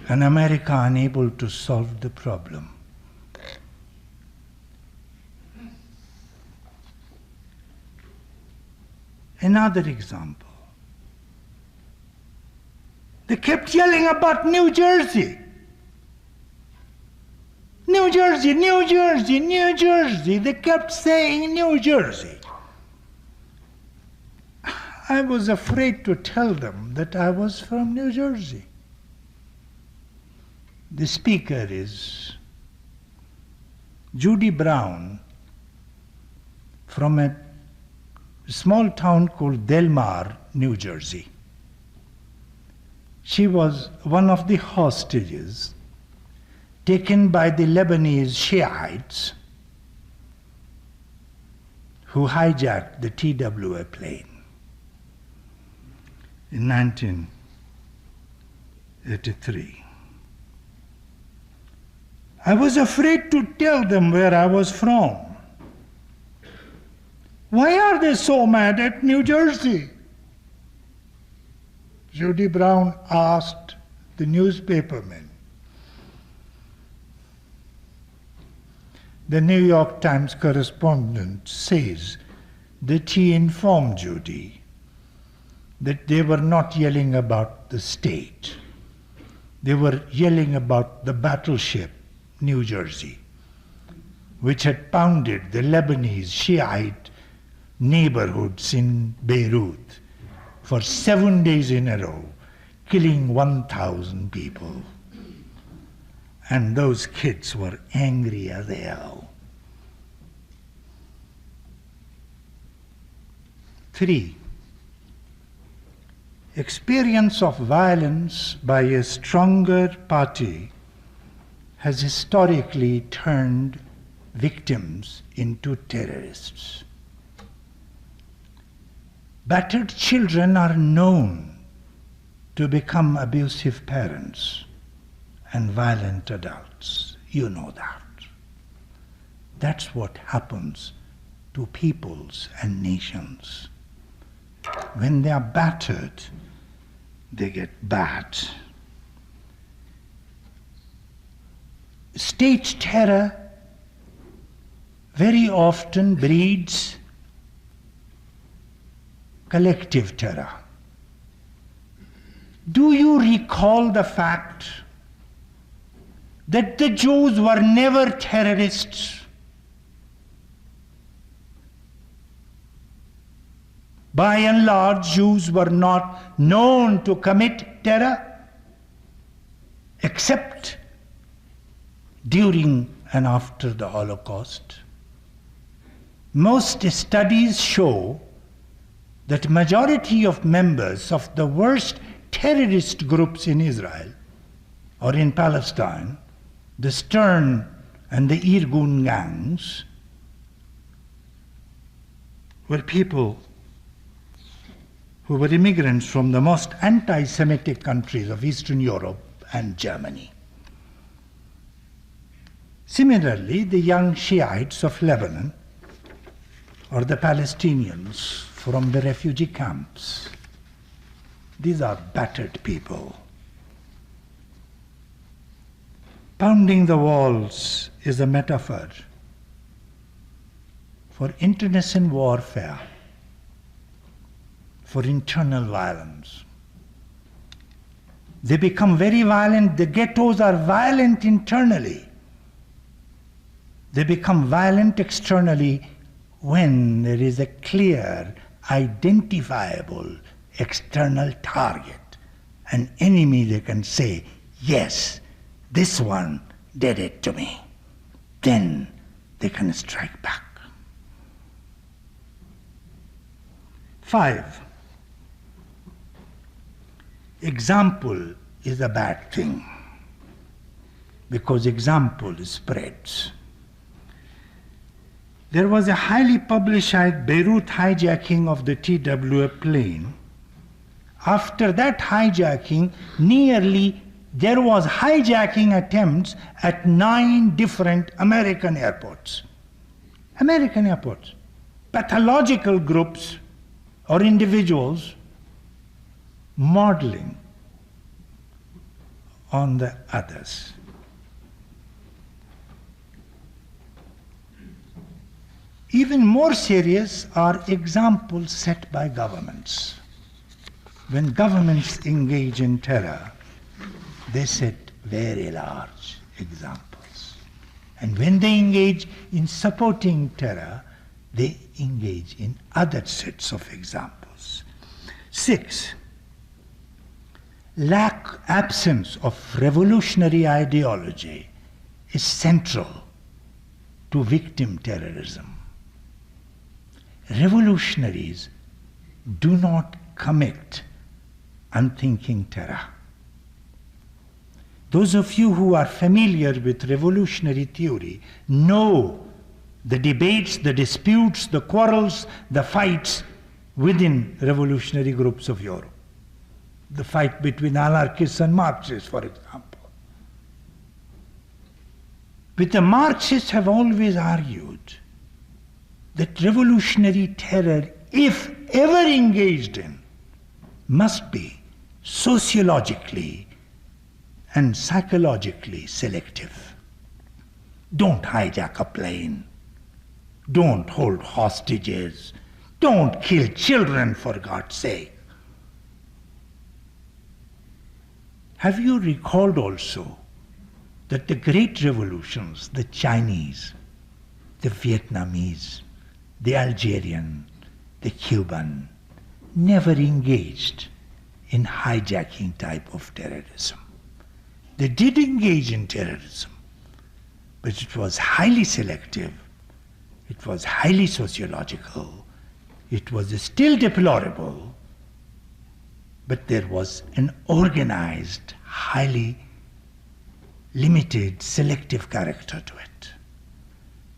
[SPEAKER 4] and America unable to solve the problem. Another example. They kept yelling about New Jersey. New Jersey, New Jersey, New Jersey. They kept saying New Jersey. I was afraid to tell them that I was from New Jersey. The speaker is Judy Brown from a small town called Del Mar, New Jersey. She was one of the hostages taken by the Lebanese Shiites who hijacked the TWA plane in 1983. I was afraid to tell them where I was from. Why are they so mad at New Jersey? Judy Brown asked the newspapermen. The New York Times correspondent says that he informed Judy that they were not yelling about the state. they were yelling about the battleship New Jersey, which had pounded the Lebanese Shiite neighborhoods in Beirut for 7 days in a row, killing 1,000 people. And those kids were angry as hell. 3. Experience of violence by a stronger party has historically turned victims into terrorists. Battered children are known to become abusive parents and violent adults. You know that. That's what happens to peoples and nations. When they are battered, they get bad. State terror very often breeds collective terror. Do you recall the fact that the Jews were never terrorists? By and large, Jews were not known to commit terror, except during and after the Holocaust. Most studies show that majority of members of the worst terrorist groups in Israel or in Palestine, the Stern and the Irgun gangs, were people who were immigrants from the most anti-Semitic countries of Eastern Europe and Germany. Similarly, the young Shiites of Lebanon or the Palestinians from the refugee camps, these are battered people. Pounding the walls is a metaphor for internecine warfare, for internal violence. They become very violent. The ghettos are violent internally. They become violent externally when there is a clear, identifiable external target, an enemy. They can say, yes, this one did it to me. Then they can strike back. 5. Example is a bad thing because example spreads. There was a highly publicized Beirut hijacking of the TWA plane. After that hijacking, there was hijacking attempts at 9 different American airports. American airports. Pathological groups or individuals modeling on the others. Even more serious are examples set by governments. When governments engage in terror, they set very large examples. And when they engage in supporting terror, they engage in other sets of examples. 6. Absence of revolutionary ideology is central to victim terrorism. Revolutionaries do not commit unthinking terror. Those of you who are familiar with revolutionary theory know the debates, the disputes, the quarrels, the fights within revolutionary groups of Europe. The fight between anarchists and Marxists, for example. But the Marxists have always argued that revolutionary terror, if ever engaged in, must be sociologically and psychologically selective. Don't hijack a plane. Don't hold hostages. Don't kill children, for God's sake. Have you recalled also that the great revolutions, the Chinese, the Vietnamese, the Algerian, the Cuban, never engaged in hijacking type of terrorism? They did engage in terrorism, but it was highly selective, it was highly sociological, it was still deplorable, but there was an organized, highly limited, selective character to it.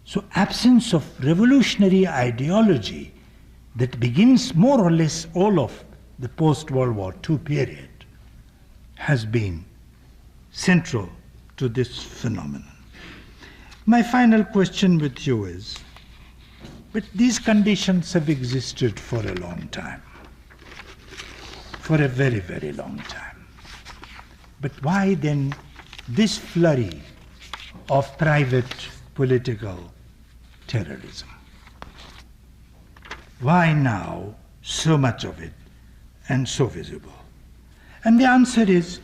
[SPEAKER 4] So absence of revolutionary ideology that begins more or less all of the post-World War II period has been central to this phenomenon. My final question with you is, but these conditions have existed for a long time, for a very, very long time. But why then this flurry of private political terrorism? Why now so much of it and so visible? And the answer is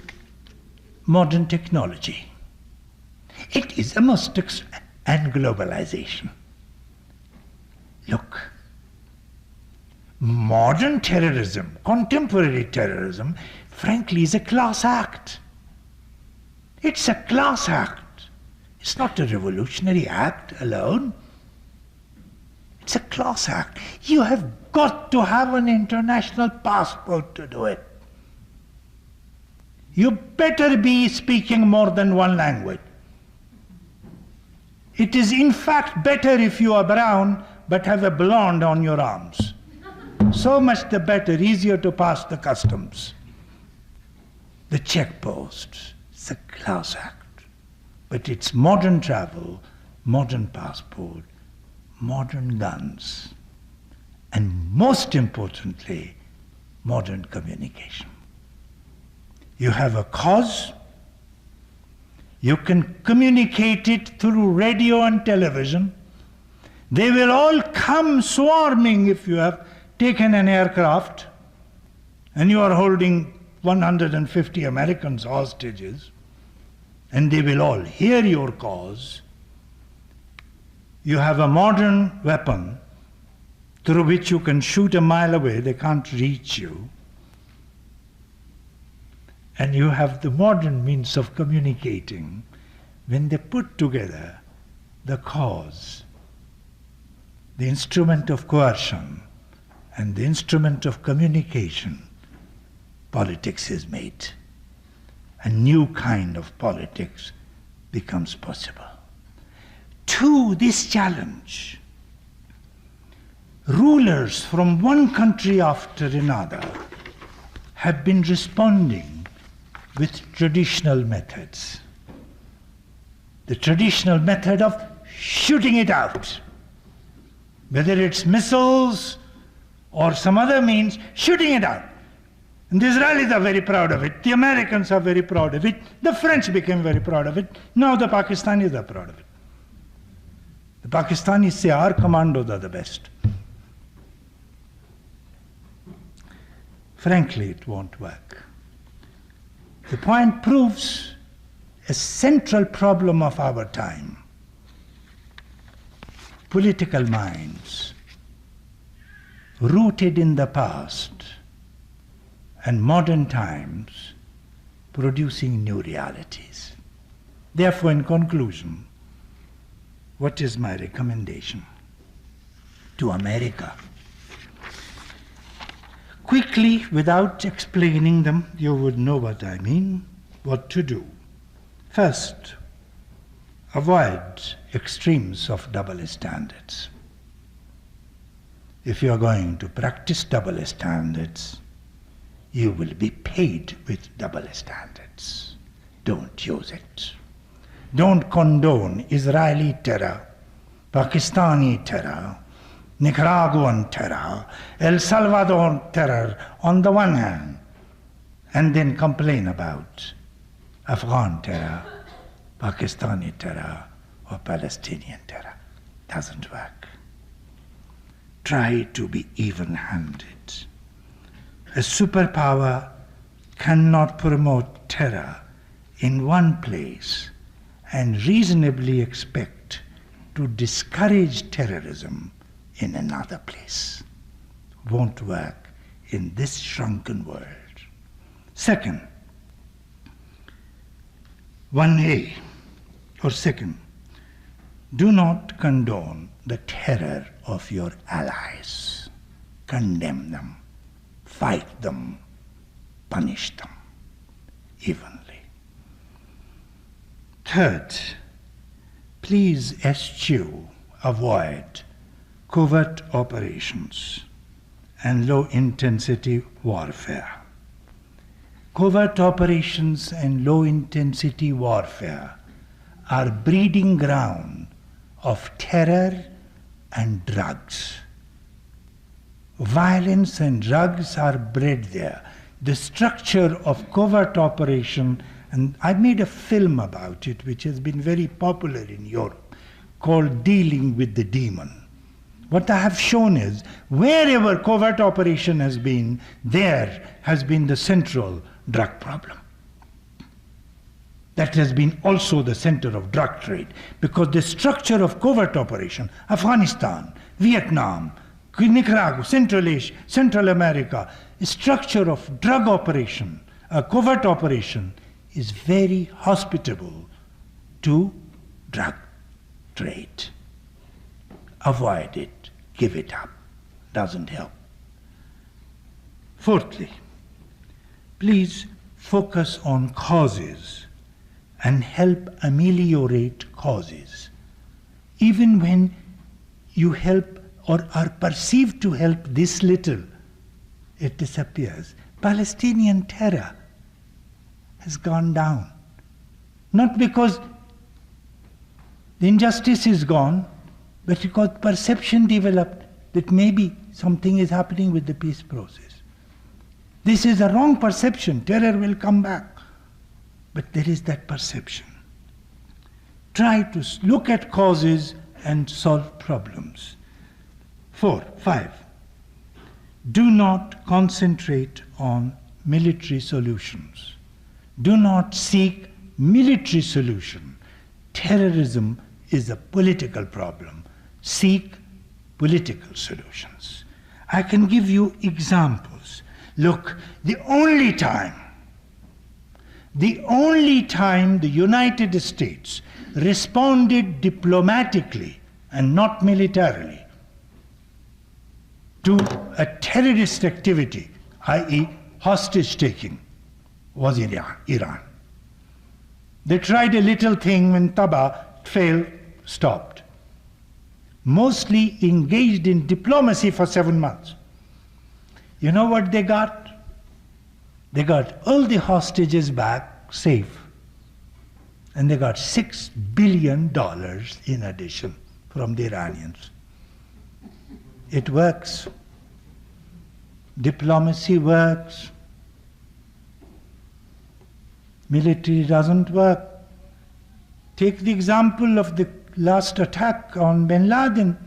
[SPEAKER 4] modern technology. It is a must, and globalization. Look, modern terrorism, contemporary terrorism, frankly is a class act. It's a class act. It's not a revolutionary act alone. It's a class act. You have got to have an international passport to do it. You better be speaking more than one language. It is in fact better if you are brown but have a blonde on your arms. So much the better, easier to pass the customs. The checkposts, it's a class act. But it's modern travel, modern passport, modern guns, and most importantly, modern communication. You have a cause, you can communicate it through radio and television. They will all come swarming if you have taken an aircraft and you are holding 150 Americans hostages, and they will all hear your cause. You have a modern weapon through which you can shoot a mile away, they can't reach you. And you have the modern means of communicating. When they put together the cause, the instrument of coercion, and the instrument of communication, politics is made. A new kind of politics becomes possible. To this challenge, rulers from one country after another have been responding with traditional methods. The traditional method of shooting it out. Whether it's missiles or some other means, shooting it out. And the Israelis are very proud of it. The Americans are very proud of it. The French became very proud of it. Now the Pakistanis are proud of it. The Pakistanis say our commandos are the best. Frankly, it won't work. The point proves a central problem of our time. Political minds rooted in the past and modern times producing new realities. Therefore, in conclusion, what is my recommendation to America? Quickly, without explaining them, you would know what I mean, what to do. First, avoid extremes of double standards. If you are going to practice double standards, you will be paid with double standards. Don't use it. Don't condone Israeli terror, Pakistani terror, Nicaraguan terror, El Salvador terror on the one hand, and then complain about Afghan terror, Pakistani terror, or Palestinian terror. Doesn't work. Try to be even-handed. A superpower cannot promote terror in one place and reasonably expect to discourage terrorism in another place. Won't work in this shrunken world. Second, 1A, or second, do not condone the terror of your allies. Condemn them, fight them, punish them evenly. Third, please eschew, avoid covert operations and low-intensity warfare. Covert operations and low-intensity warfare are breeding ground of terror and drugs. Violence and drugs are bred there. The structure of covert operation, and I made a film about it which has been very popular in Europe, called Dealing with the Demon. What I have shown is, wherever covert operation has been, there has been the central drug problem. That has been also the center of drug trade, because the structure of covert operation, Afghanistan, Vietnam, Nicaragua, Central Asia, Central America, the structure of drug operation, covert operation, is very hospitable to drug trade. Avoid it, give it up, doesn't help. Fourthly, please focus on causes and help ameliorate causes. Even when you help or are perceived to help this little, it disappears. Palestinian terror has gone down. Not because the injustice is gone, but because perception developed that maybe something is happening with the peace process. This is a wrong perception. Terror will come back. But there is that perception. Try to look at causes and solve problems. 5, do not concentrate on military solutions. Do not seek military solution. Terrorism is a political problem. Seek political solutions. I can give you examples. Look, the only time the United States responded diplomatically and not militarily to a terrorist activity, i.e. hostage taking, was in Iran. They tried a little thing when Taba failed, stopped. Mostly engaged in diplomacy for 7 months. You know what they got? They got all the hostages back safe. And they got $6 billion in addition from the Iranians. It works. Diplomacy works. Military doesn't work. Take the example of the last attack on bin Laden.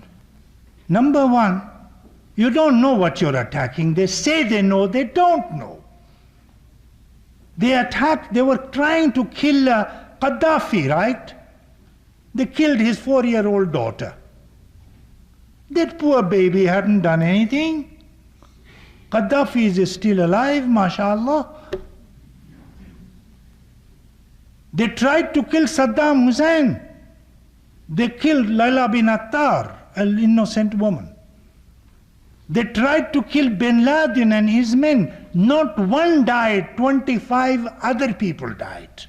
[SPEAKER 4] Number one, you don't know what you're attacking. They say they know, they don't know. They attacked, they were trying to kill Gaddafi, right? They killed his 4-year-old daughter. That poor baby hadn't done anything. Gaddafi is still alive, mashallah. They tried to kill Saddam Hussein. They killed Layla bin Attar, an innocent woman. They tried to kill bin Laden and his men. Not one died, 25 other people died.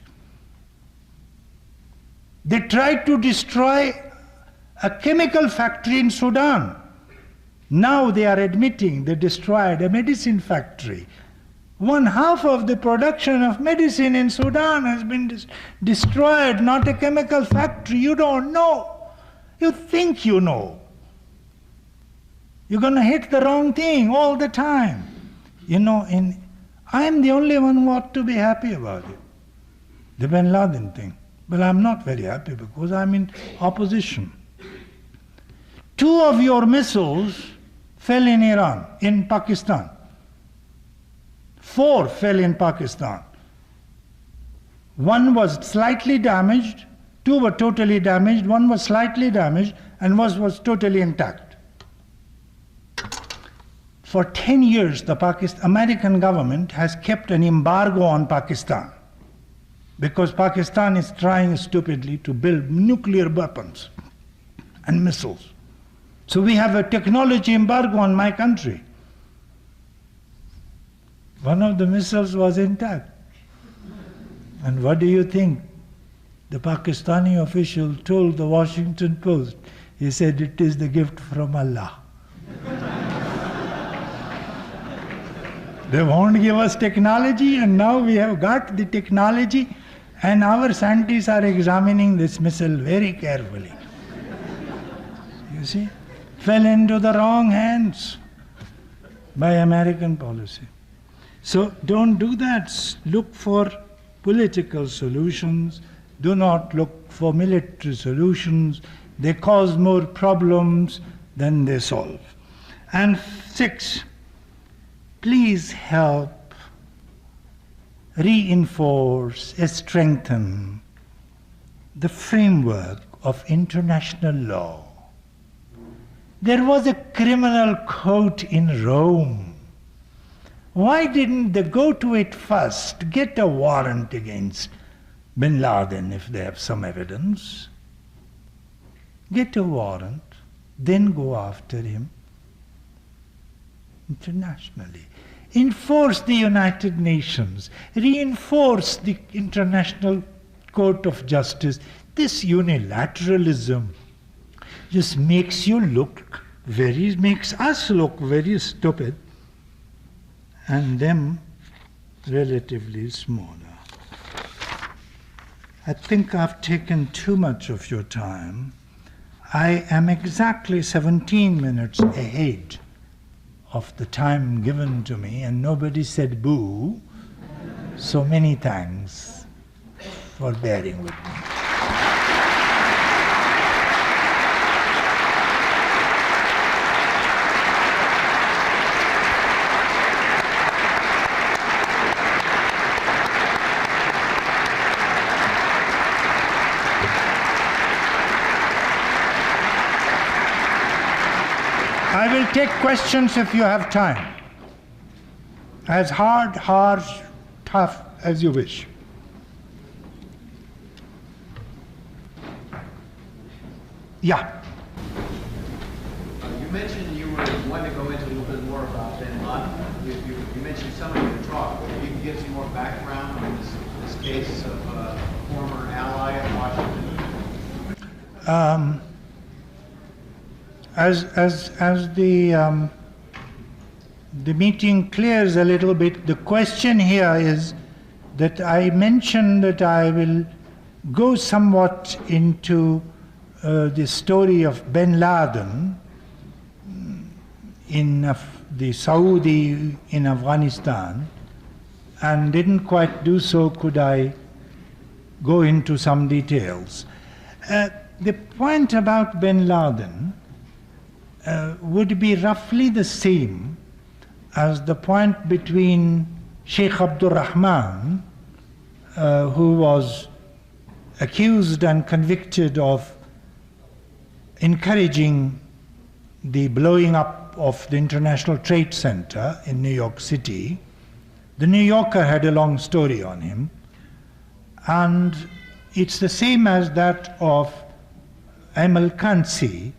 [SPEAKER 4] They tried to destroy a chemical factory in Sudan. Now they are admitting they destroyed a medicine factory. 1/2 of the production of medicine in Sudan has been destroyed, not a chemical factory. You don't know. You think you know. You're going to hit the wrong thing all the time. You know, I'm the only one who ought to be happy about it. The bin Laden thing. But I'm not very happy because I'm in opposition. 2 of your missiles fell in Iran, in Pakistan. 4 fell in Pakistan. 1 was slightly damaged, 2 were totally damaged, 1 was slightly damaged, and was totally intact. For 10 years, the American government has kept an embargo on Pakistan because Pakistan is trying stupidly to build nuclear weapons and missiles. So we have a technology embargo on my country. One of the missiles was intact. And what do you think? The Pakistani official told the Washington Post, he said, it is the gift from Allah. They won't give us technology, and now we have got the technology, and our scientists are examining this missile very carefully. You see? Fell into the wrong hands by American policy. So don't do that. Look for political solutions. Do not look for military solutions. They cause more problems than they solve. And 6, please help reinforce and strengthen the framework of international law. There was a criminal court in Rome. Why didn't they go to it first, get a warrant against bin Laden if they have some evidence? Get a warrant, then go after him internationally. Enforce the United Nations, reinforce the International Court of Justice. This unilateralism just makes us look very stupid, and them relatively smaller. I think I've taken too much of your time. I am exactly 17 minutes ahead of the time given to me, and nobody said boo. So many thanks for bearing with me. I will take questions if you have time. As hard, harsh, tough as you wish. Yeah.
[SPEAKER 5] You mentioned you were wanting to go into a little bit more about bin Laden. You mentioned some of your talk. If you can give some more background on this case of a former ally of Washington.
[SPEAKER 4] As the meeting clears a little bit, the question here is that I mentioned that I will go somewhat into the story of bin Laden in the Saudi in Afghanistan, and didn't quite do so. Could I go into some details? The point about bin Laden would be roughly the same as the point between Sheikh Abdul Rahman, who was accused and convicted of encouraging the blowing up of the International Trade Center in New York City. The New Yorker had a long story on him, and it's the same as that of Amal Kansi,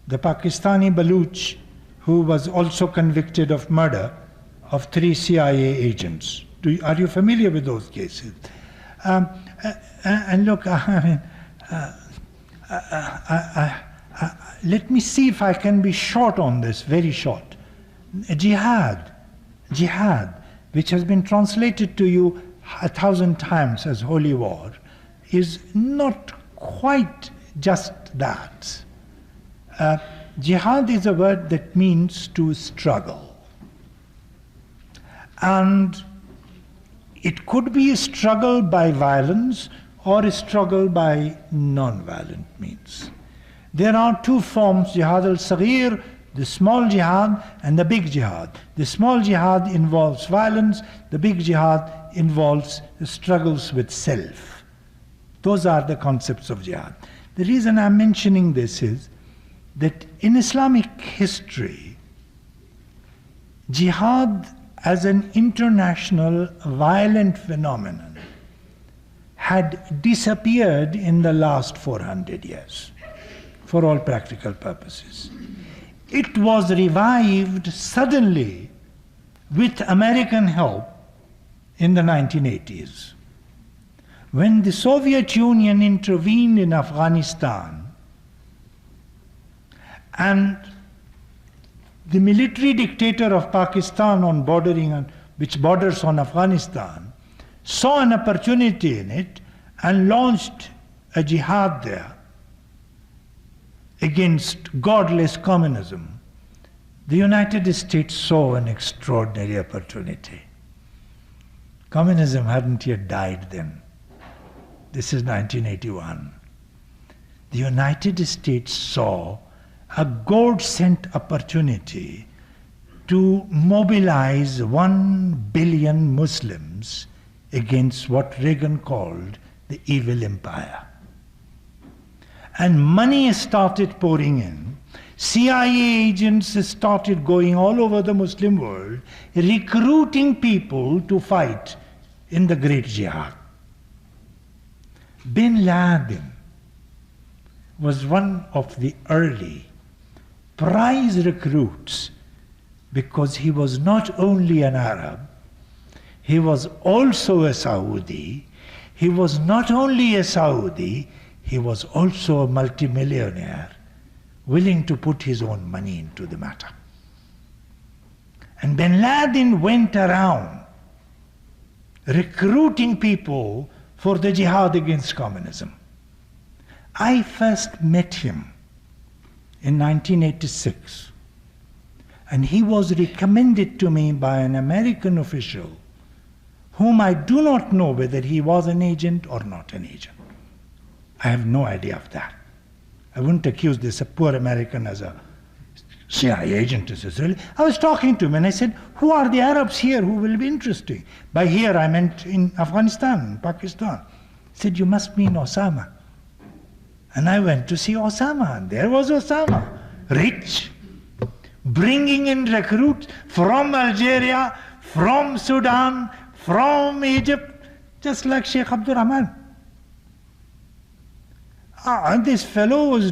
[SPEAKER 4] the Pakistani Baluch who was also convicted of murder of 3 CIA agents. Are you familiar with those cases? And look, let me see if I can be short on this, very short. Jihad, which has been translated to you 1,000 times as holy war, is not quite just that. Jihad is a word that means to struggle. And it could be a struggle by violence or a struggle by non-violent means. There are 2 forms, Jihad al-Saghir, the small jihad and the big jihad. The small jihad involves violence, the big jihad involves struggles with self. Those are the concepts of jihad. The reason I'm mentioning this is that in Islamic history, jihad as an international violent phenomenon had disappeared in the last 400 years, for all practical purposes. It was revived suddenly with American help in the 1980s. When the Soviet Union intervened in Afghanistan and the military dictator of Pakistan which borders on Afghanistan, saw an opportunity in it and launched a jihad there against godless communism. The United States saw an extraordinary opportunity. Communism hadn't yet died then. This is 1981. The United States saw a God-sent opportunity to mobilize 1 billion Muslims against what Reagan called the evil empire. And money started pouring in. CIA agents started going all over the Muslim world, recruiting people to fight in the great jihad. Bin Laden was one of the early prize recruits because he was not only an Arab, he was also a Saudi. He was not only a Saudi, he was also a multimillionaire, willing to put his own money into the matter. And Bin Laden went around recruiting people for the jihad against communism. I first met him in 1986, and he was recommended to me by an American official whom I do not know whether he was an agent or not an agent. I have no idea of that. I wouldn't accuse this poor American as a CIA agent necessarily. I was talking to him and I said, who are the Arabs here who will be interesting? By here I meant in Afghanistan, Pakistan. He said, you must mean Osama. And I went to see Osama, and there was Osama, rich, bringing in recruits from Algeria, from Sudan, from Egypt, just like Sheikh Abdul Rahman. And this fellow was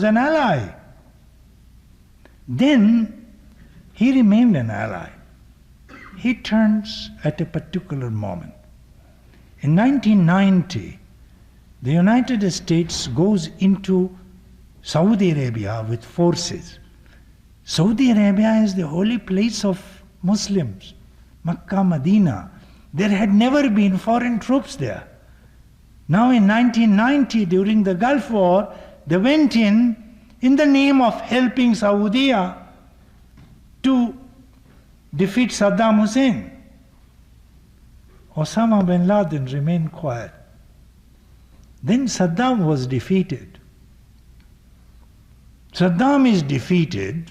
[SPEAKER 4] an ally. Then he remained an ally. He turns at a particular moment. In 1990, the United States goes into Saudi Arabia with forces. Saudi Arabia is the holy place of Muslims, Makkah, Medina. There had never been foreign troops there. Now in 1990, during the Gulf War, they went in the name of helping Saudi to defeat Saddam Hussein. Osama bin Laden remained quiet. Then Saddam was defeated. Saddam is defeated,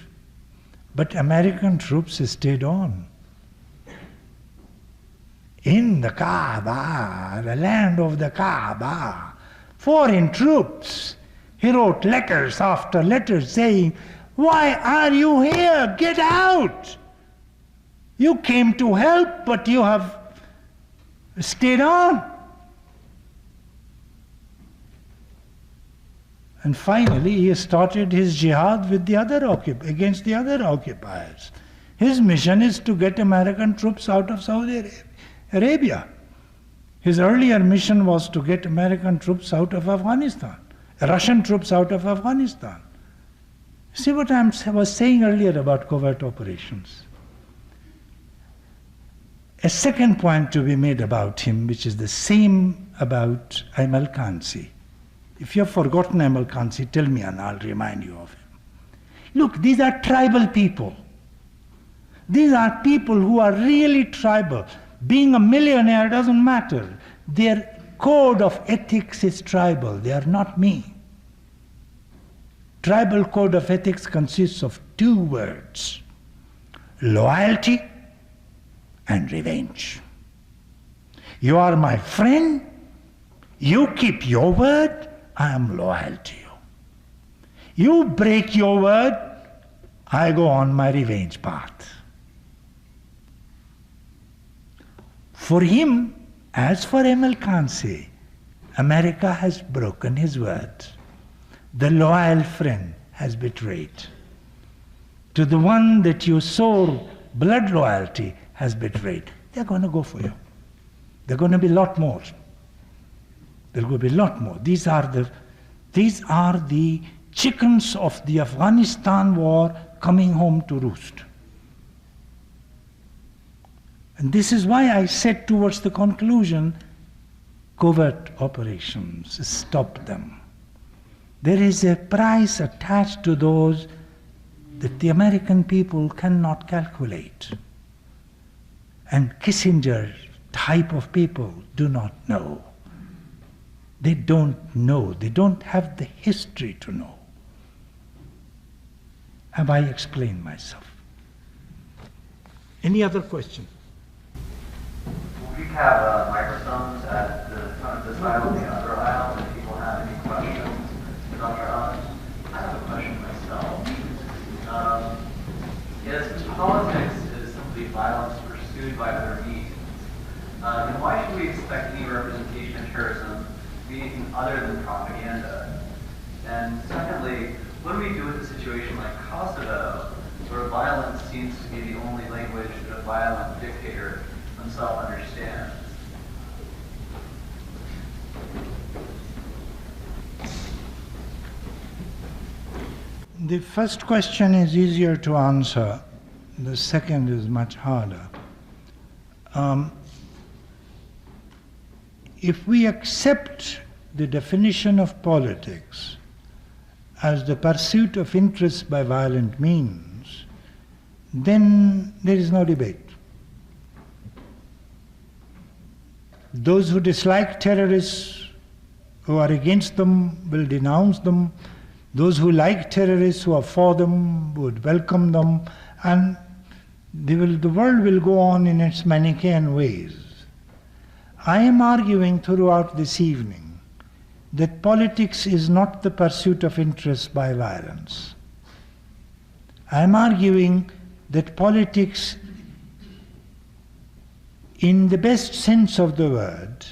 [SPEAKER 4] but American troops stayed on. In the Kaaba, the land of the Kaaba, foreign troops. He wrote letters after letters saying, why are you here? Get out! You came to help, but you have stayed on. And finally, he started his jihad with against the other occupiers. His mission is to get American troops out of Saudi Arabia. His earlier mission was to get American troops out of Afghanistan, Russian troops out of Afghanistan. See what I was saying earlier about covert operations. A second point to be made about him, which is the same about Aymal Khansi. If you have forgotten Aymal Khansi, tell me and I'll remind you of him. Look, these are tribal people. These are people who are really tribal. Being a millionaire doesn't matter. Their code of ethics is tribal. They are not me. tribal code of ethics consists of two words: loyalty and revenge. You are my friend, you keep your word, I am loyal to you. You break your word, I go on my revenge path. For him, as for Emil Kansi, America has broken his word. The loyal friend has betrayed. To the one that you swore blood loyalty has betrayed. They're going to go for you. There are going to be a lot more. There will be a lot more. These are the chickens of the Afghanistan war coming home to roost. And this is why I said towards the conclusion, covert operations, stop them. There is a price attached to those that the American people cannot calculate. And Kissinger type of people do not know. They don't know. They don't have the history to know. Have I explained myself? Any other question?
[SPEAKER 6] We have microphones at the front of this aisle and the other aisle. If people have any questions, Dr. Ahmad, I have a question myself. Yes, politics is simply violence pursued by other means. And why should we expect any representation of terrorism to be anything other than propaganda? And secondly, what do we do with a situation like Kosovo, where violence seems to be the only language that a violent dictator himself understands?
[SPEAKER 4] The first question is easier to answer. The second is much harder. If we accept the definition of politics as the pursuit of interests by violent means, then there is no debate. Those who dislike terrorists, who are against them, will denounce them. Those who like terrorists, who are for them, would welcome them, and the world will go on in its Manichaean ways. I am arguing throughout this evening that politics is not the pursuit of interest by violence. I am arguing that politics, in the best sense of the word,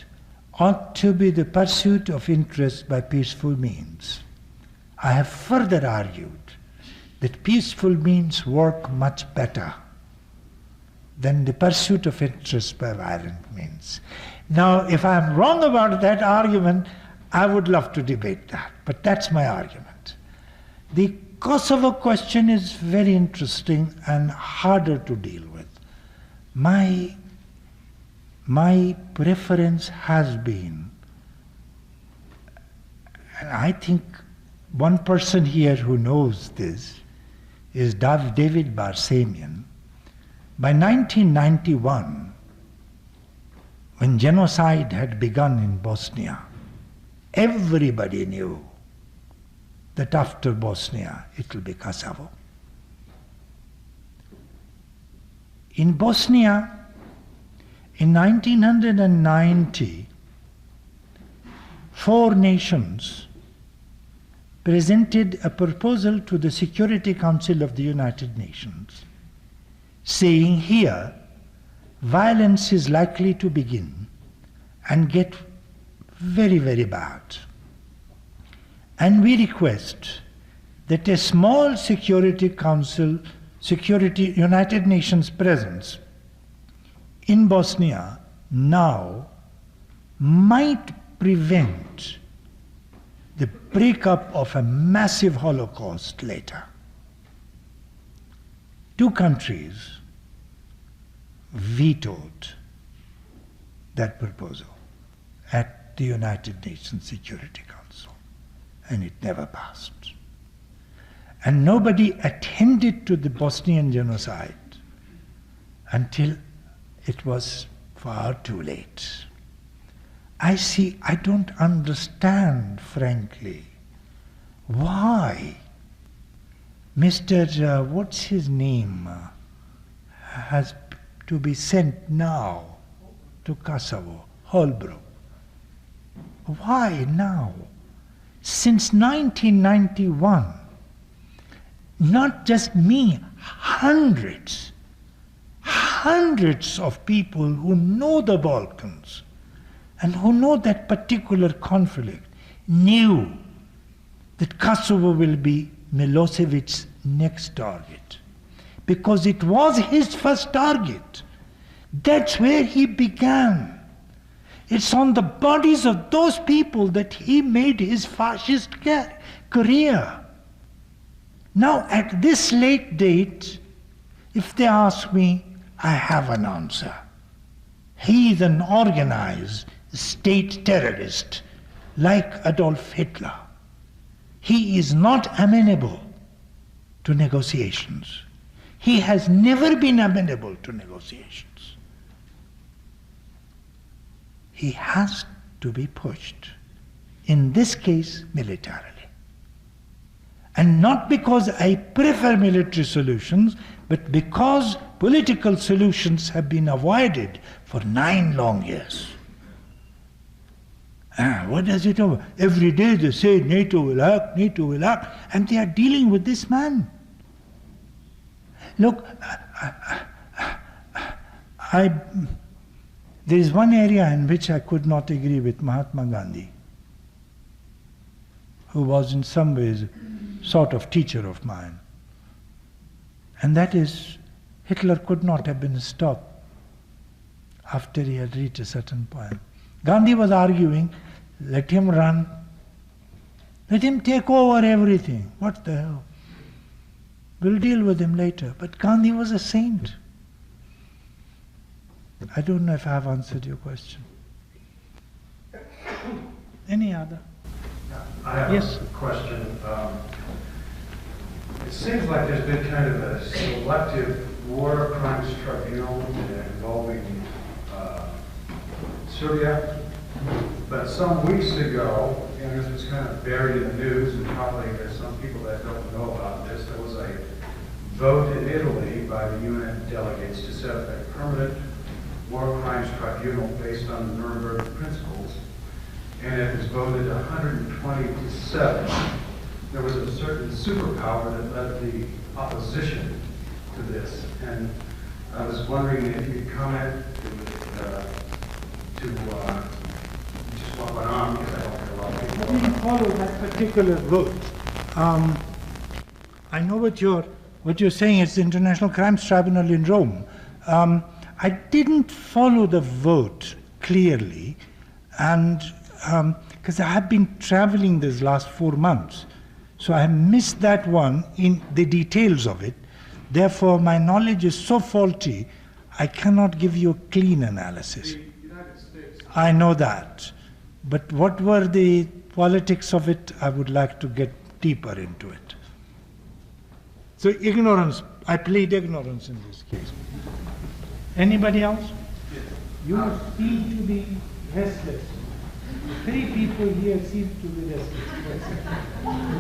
[SPEAKER 4] ought to be the pursuit of interest by peaceful means. I have further argued that peaceful means work much better than the pursuit of interest by violent means. Now, if I'm wrong about that argument, I would love to debate that, but that's my argument. The Kosovo question is very interesting and harder to deal with. My preference has been, and I think one person here who knows this is David Barsamian. By 1991, when genocide had begun in Bosnia, everybody knew that after Bosnia it will be Kosovo. In Bosnia, in 1990, 4 nations presented a proposal to the Security Council of the United Nations, saying here, violence is likely to begin and get very, very bad. And we request that a small Security Council, United Nations presence in Bosnia now might prevent the breakup of a massive Holocaust later. 2 countries vetoed that proposal at the United Nations Security Council, and it never passed. And nobody attended to the Bosnian genocide until it was far too late. I don't understand, frankly, why Mr. What's his name? Has to be sent now to Kosovo, Holbrook. Why now? Since 1991, not just me, hundreds of people who know the Balkans and who know that particular conflict knew that Kosovo will be Milosevic's next target, because it was his first target. That's where he began. It's on the bodies of those people that he made his fascist career. Now, at this late date, if they ask me, I have an answer. He is an organized state terrorist like Adolf Hitler. He is not amenable to negotiations. He has never been amenable to negotiations. He has to be pushed, in this case militarily. And not because I prefer military solutions, but because political solutions have been avoided for 9 long years. What does it over? Every day they say NATO will act, and they are dealing with this man. Look, there is one area in which I could not agree with Mahatma Gandhi, who was in some ways a sort of teacher of mine. And that is, Hitler could not have been stopped after he had reached a certain point. Gandhi was arguing, let him run, let him take over everything. What the hell? We'll deal with him later. But Gandhi was a saint. I don't know if I have answered your question. Any other?
[SPEAKER 7] I have
[SPEAKER 4] Yes.
[SPEAKER 7] a question. It seems like there's been kind of a selective war crimes tribunal involving Serbia. But some weeks ago, and this was kind of buried in the news, and probably there's some people that don't know about this, there was a vote in Italy by the UN delegates to set up a permanent war crimes tribunal based on the Nuremberg principles, and it was voted 120 to 7. There was a certain superpower that led the opposition to this, and I was wondering if you could comment to just what went on, because I don't think a lot of
[SPEAKER 4] I
[SPEAKER 7] people
[SPEAKER 4] didn't follow that particular vote. I know what you're saying. It's the International Crimes Tribunal in Rome. I didn't follow the vote clearly, and because I have been traveling these last 4 months, so I missed that one in the details of it. Therefore, my knowledge is so faulty, I cannot give you a clean analysis.
[SPEAKER 7] The United States.
[SPEAKER 4] I know that. But what were the politics of it? I would like to get deeper into it. So ignorance, I plead ignorance in this case. Anybody else? You seem to be restless. 3 people here seem to be restless.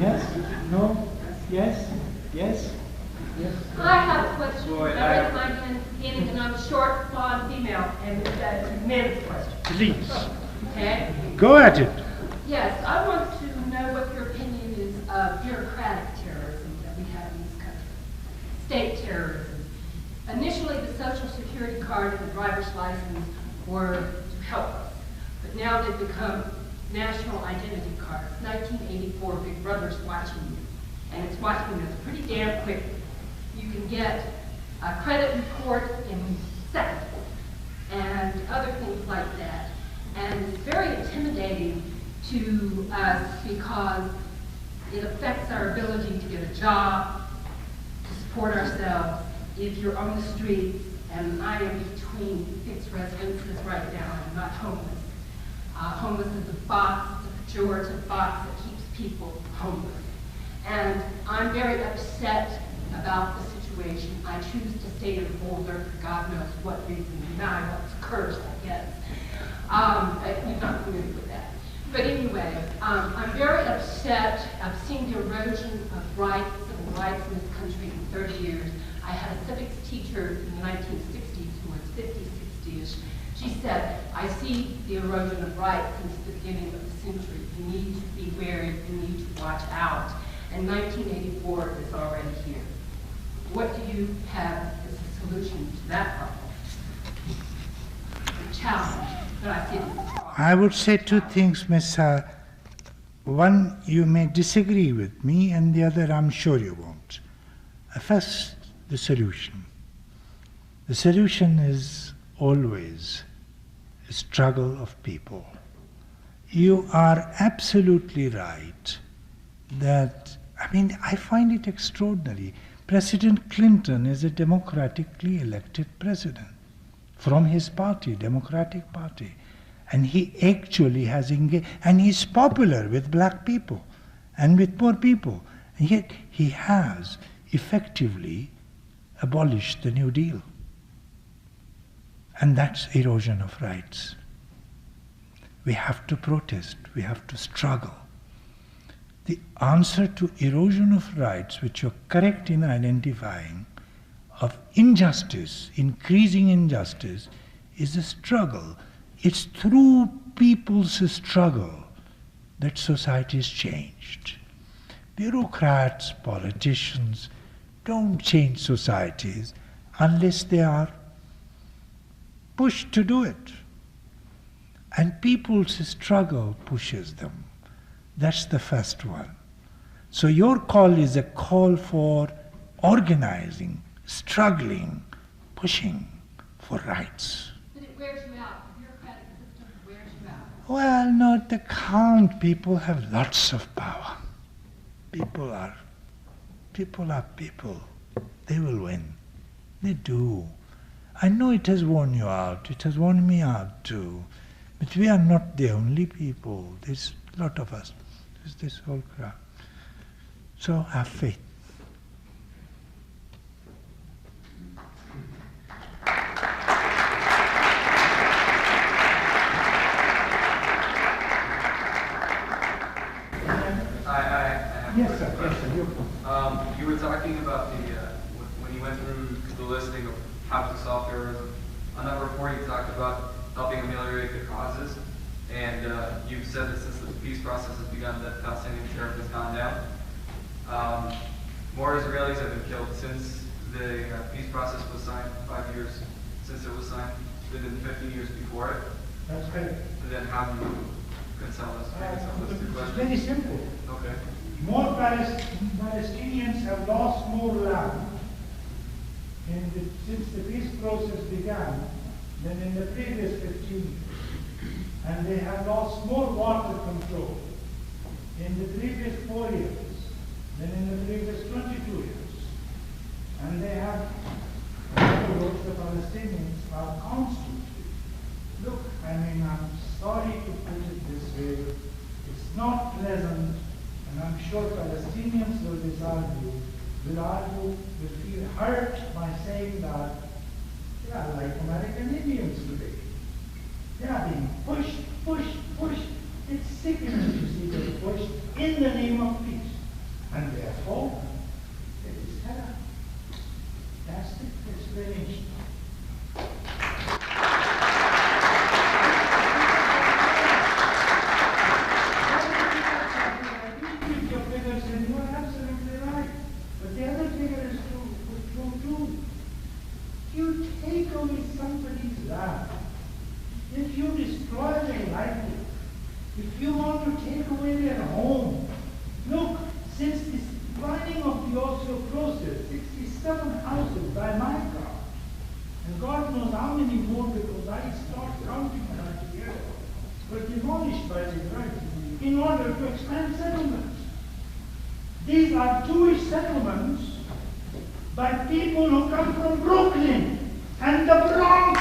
[SPEAKER 4] Yes? No? Yes? Yes? Yes?
[SPEAKER 8] I have a question. I raised my hand at the beginning, and I'm a short, blonde female, and that's a man's question.
[SPEAKER 4] Please.
[SPEAKER 8] Okay?
[SPEAKER 4] Go at it.
[SPEAKER 8] Yes, I want to know what your opinion is of bureaucratic terrorism that we have in this country. State terrorism. Initially, the Social Security card and the driver's license were to help us, but now they've become national identity cards. 1984, Big Brother's watching you, and it's watching us pretty damn quick. You can get a credit report in seconds and other things like that. And it's very intimidating to us because it affects our ability to get a job, to support ourselves. If you're on the streets, and I am between fixed residences right now, I'm not homeless. Homeless is a box, it's a pejorative box that keeps people homeless. And I'm very upset about the situation. I choose to stay in Boulder for God knows what reason. Now I was cursed, I guess. You're not familiar with that. But anyway, I'm very upset. I've seen the erosion of rights, civil rights in this country in 30 years. I had a civics teacher in the 1960s who was 50, 60-ish. She said, I see the erosion of rights since the beginning of the century. You need to be wary, you need to watch out. And 1984 is already here. What do you have as a solution to that problem? The challenge that I see.
[SPEAKER 4] I would say two things, Miss. One, you may disagree with me, and the other, I'm sure you won't. First, the solution. The solution is always a struggle of people. You are absolutely right that, I find it extraordinary. President Clinton is a democratically elected president from his party, Democratic Party. And he actually has engaged, and he's popular with black people and with poor people. And yet he has effectively abolished the New Deal. And that's erosion of rights. We have to protest, we have to struggle. The answer to erosion of rights, which you're correct in identifying, of injustice, increasing injustice, is a struggle. It's through people's struggle that society is changed. Bureaucrats, politicians don't change societies unless they are pushed to do it. And people's struggle pushes them. That's the first one. So your call is a call for organizing, struggling, pushing for rights.
[SPEAKER 8] But it wears you out. The bureaucratic system wears you out.
[SPEAKER 4] Well, not the count. People have lots of power. People are people. They will win. They do. I know it has worn you out. It has worn me out too. But we are not the only people. There's a lot of us. There's this whole crowd. So have faith.
[SPEAKER 9] Yes, sir. Yes, sir. You were talking about when you went through the listing of how to solve terrorism. On that report, you talked about helping ameliorate the causes, and you've said that since the peace process has begun, that Palestinian sheriff has gone down. More Israelis have been killed since the peace process was signed, 5 years since it was signed, than in 15 years before it.
[SPEAKER 4] That's correct.
[SPEAKER 9] And then how do you reconcile those two questions?
[SPEAKER 4] Very simple.
[SPEAKER 9] Okay.
[SPEAKER 4] More Palestinians have lost more land since the peace process began than in the previous 15 years. And they have lost more water control in the previous 4 years than in the previous 22 years. And they have, in other words, the Palestinians are constantly. Look, I'm sorry to put it this way. It's not pleasant. And I'm sure Palestinians will feel hurt by saying that they are like American Indians today. They are being pushed. It's sickening to see them pushed in the name of peace. And therefore, it is terror. That's the explanation. If you destroy their livelihood, if you want to take away their home, look, since this running of the Oslo process, 67 houses by my count, and God knows how many more because I stopped counting 90 years ago, were demolished by the Israelis in order to expand settlements. These are Jewish settlements by people who come from Brooklyn and the Bronx.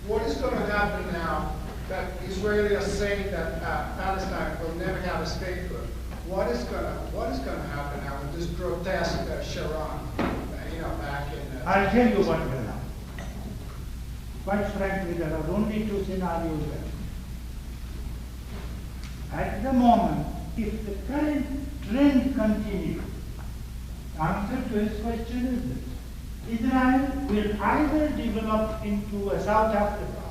[SPEAKER 10] What is going to happen now that Israelis are saying that Palestine will never have a statehood? What is going to happen now with this grotesque Sharon? Back in.
[SPEAKER 4] I'll tell you what will happen. quite frankly, there are only two scenarios left. At the moment, if the current trend continues, the answer to his question is this. Israel will either develop into a South Africa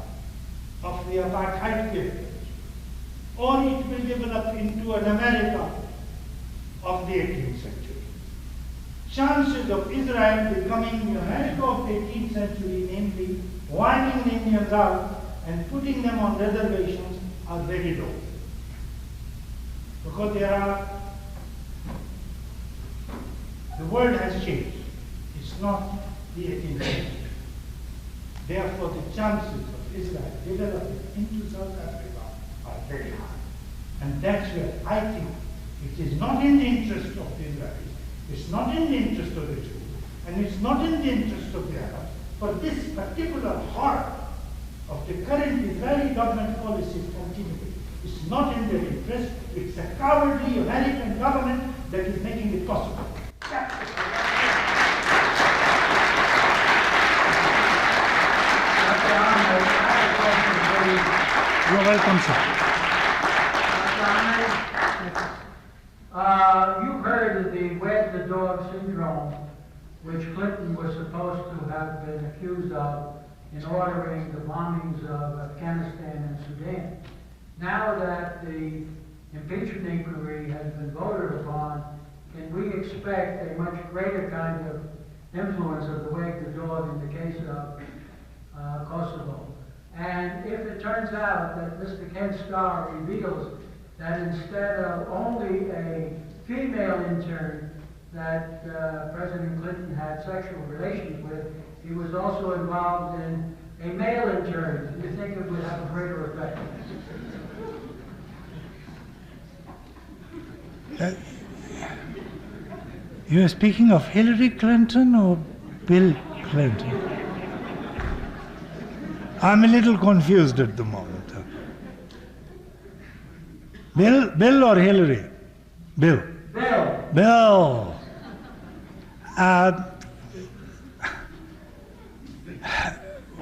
[SPEAKER 4] of the apartheid period, or it will develop into an America of the 18th century. Chances of Israel becoming the America of the 18th century, namely wiping Indians out and putting them on reservations, are very low. Because the world has changed. It's not the 18th century. Therefore, the chances of Israel developing into South Africa are very high. And that's where I think it is not in the interest of the Israelis, it's not in the interest of the Jews, and it's not in the interest of the Arabs, for this particular horror of the current Israeli government policies continuing. It's not in their interest, it's a cowardly American government that is making it possible. You're welcome, sir.
[SPEAKER 11] You've heard of the wag the dog syndrome, which Clinton was supposed to have been accused of in ordering the bombings of Afghanistan and Sudan. Now that the impeachment inquiry has been voted upon, can we expect a much greater kind of influence of the wag the dog in the case of Kosovo? And if it turns out that Mr. Ken Starr reveals that instead of only a female intern that President Clinton had sexual relations with, he was also involved in a male intern, do you think it would have a greater effect?
[SPEAKER 4] You're speaking of Hillary Clinton or Bill Clinton? I'm a little confused at the moment. Bill or Hillary? Bill.
[SPEAKER 11] Bill.
[SPEAKER 4] Bill.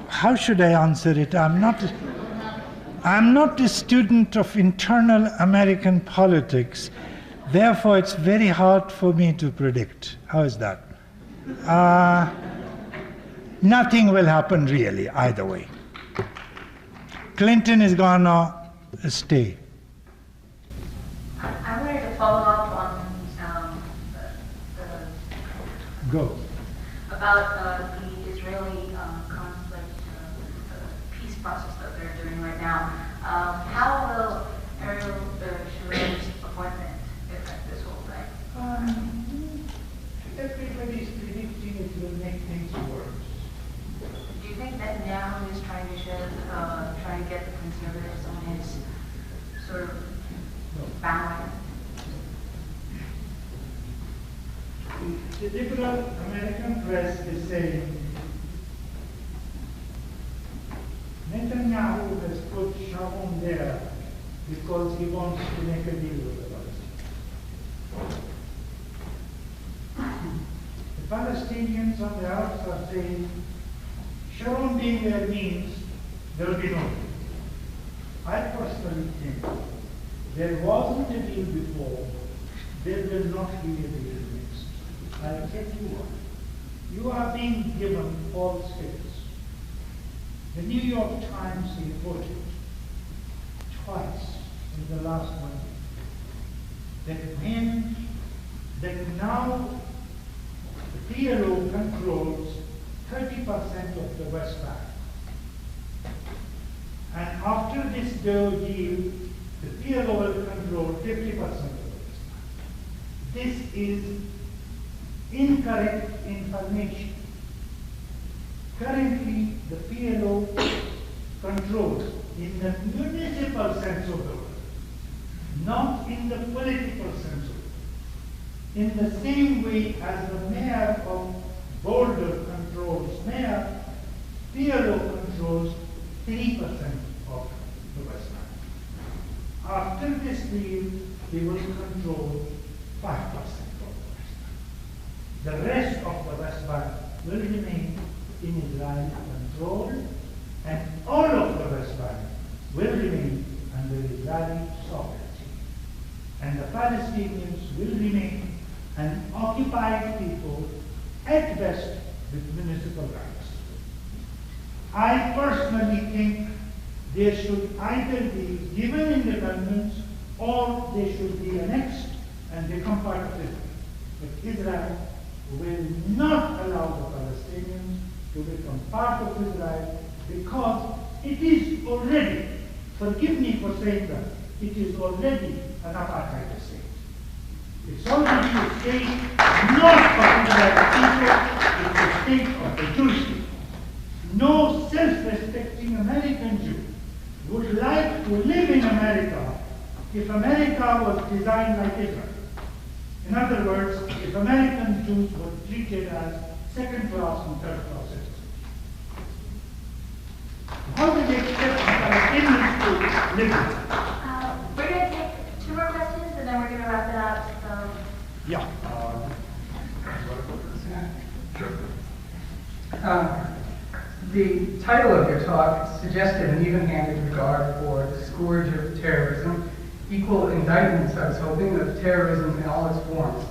[SPEAKER 4] How should I answer it? I'm not a student of internal American politics. Therefore, it's very hard for me to predict. How is that? Nothing will happen really, either way. Clinton is gonna stay.
[SPEAKER 12] I wanted to follow up on
[SPEAKER 4] Go.
[SPEAKER 12] about the Israeli conflict, peace process that they're doing right now. How will Ariel Sharon's appointment affect this whole thing?
[SPEAKER 4] Everybody's predicting it will make things worse.
[SPEAKER 12] Do you think that now is trying to get the conservatives on his sort of bandwagon?
[SPEAKER 4] The liberal American press is saying Netanyahu has put Sharon there because he wants to make a deal with the Palestinians. The Palestinians on the Arabs are saying Sharon being there means there will be no deal. I personally think there wasn't a deal before, there will not be a deal next. I'll tell you what. You are being given false figures. The New York Times reported twice in the last 1 year that now the PLO controls 30% of the West Bank. And after this deal, the PLO will control 50% of the West Bank. This is incorrect information. Currently, the PLO controls in the municipal sense of the word, not in the political sense of it. In the same way as the mayor of Boulder controls mayor, PLO controls 3% of the West Bank. After this deal, they will control 5% of the West Bank. The rest of the West Bank will remain in Israeli control, and all of the West Bank will remain under Israeli sovereignty. And the Palestinians will remain an occupied people, at best with municipal rights. I personally think they should either be given independence or they should be annexed and become part of Israel. But Israel will not allow the Palestinians to become part of Israel because it is already, forgive me for saying that, it is already an apartheid state. It's already a state not of Israeli people, it's a state of the Jewish people. No self-respecting American Jew would like to live in America if America was designed like Israel. In other words, if American Jews were treated as second-class and third-class citizens. How do they expect the Palestinians to live there?
[SPEAKER 12] We're going to take 2 more questions and then we're going to wrap it up. So.
[SPEAKER 4] Yeah.
[SPEAKER 13] The title of your talk suggested an even-handed regard for the scourge of terrorism, equal indictments, I was hoping, of terrorism in all its forms.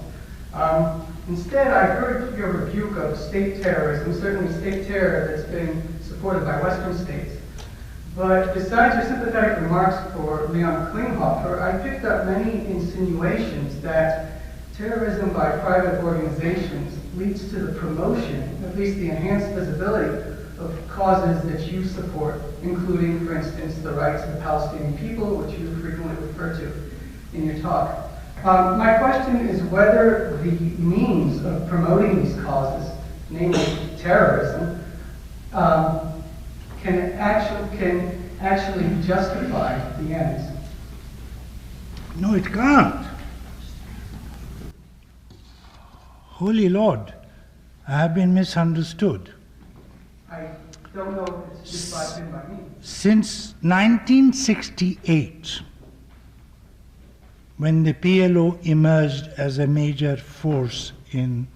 [SPEAKER 13] Instead, I heard your rebuke of state terrorism, certainly state terror that's been supported by Western states. But besides your sympathetic remarks for Leon Klinghoffer, I picked up many insinuations that terrorism by private organizations leads to the promotion, at least the enhanced visibility, of causes that you support, including, for instance, the rights of the Palestinian people, which you frequently refer to in your talk. My question is whether the means of promoting these causes, namely terrorism, can actually justify the ends.
[SPEAKER 4] No, it can't. Holy Lord, I have been misunderstood.
[SPEAKER 13] I don't know if it's described by me.
[SPEAKER 4] Since 1968, when the PLO emerged as a major force in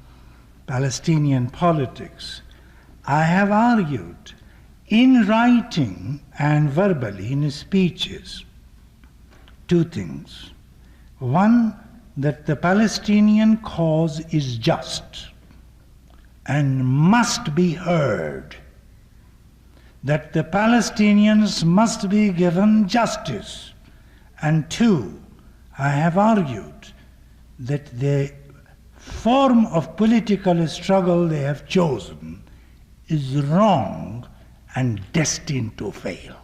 [SPEAKER 4] Palestinian politics, I have argued in writing and verbally in speeches 2 things. One, that the Palestinian cause is just and must be heard, that the Palestinians must be given justice. And 2, I have argued that the form of political struggle they have chosen is wrong and destined to fail.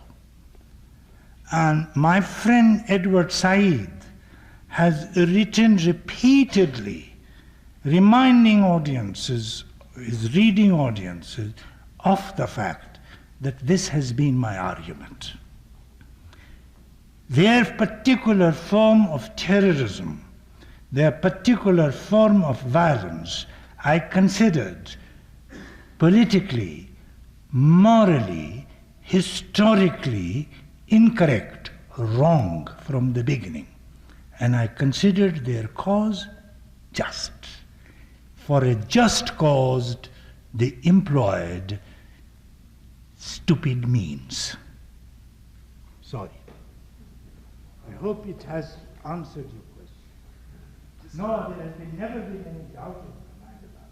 [SPEAKER 4] And my friend Edward Said has written repeatedly, reminding audiences, his reading audiences, of the fact that this has been my argument. Their particular form of terrorism, their particular form of violence, I considered politically, morally, historically incorrect, wrong from the beginning. And I considered their cause just. For a just cause, they employed stupid means. Sorry. I hope it has answered your question. No, there has never been any doubt in my mind about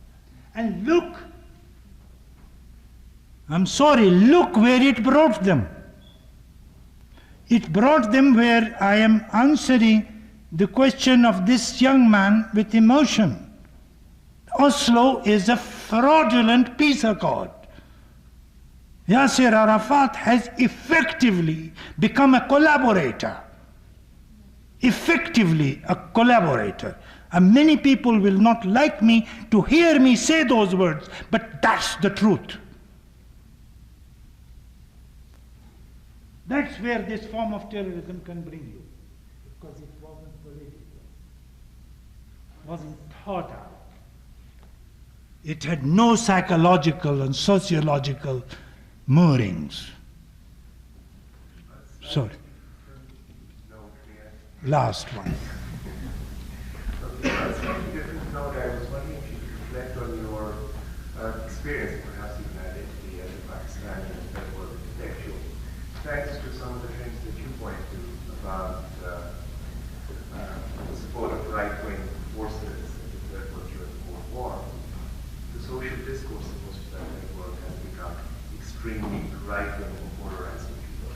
[SPEAKER 4] that. And look, I'm sorry, look where it brought them. It brought them where I am answering the question of this young man with emotion. Oslo is a fraudulent peace accord. Yasser Arafat has effectively become a collaborator. Effectively a collaborator. And many people will not like me to hear me say those words, but that's the truth. That's where this form of terrorism can bring you. Because it wasn't political. It wasn't thought out. It had no psychological and sociological moorings. Sorry. Last one.
[SPEAKER 14] That's a different note. I was wondering if you could reflect on your experience, perhaps even identity as a Pakistani, as well as intellectual. Thanks to some of the things that you point to about the support of right-wing forces in the Third World during the Cold War, the social discourse in most of that world has become extremely right-wing and polarizing people.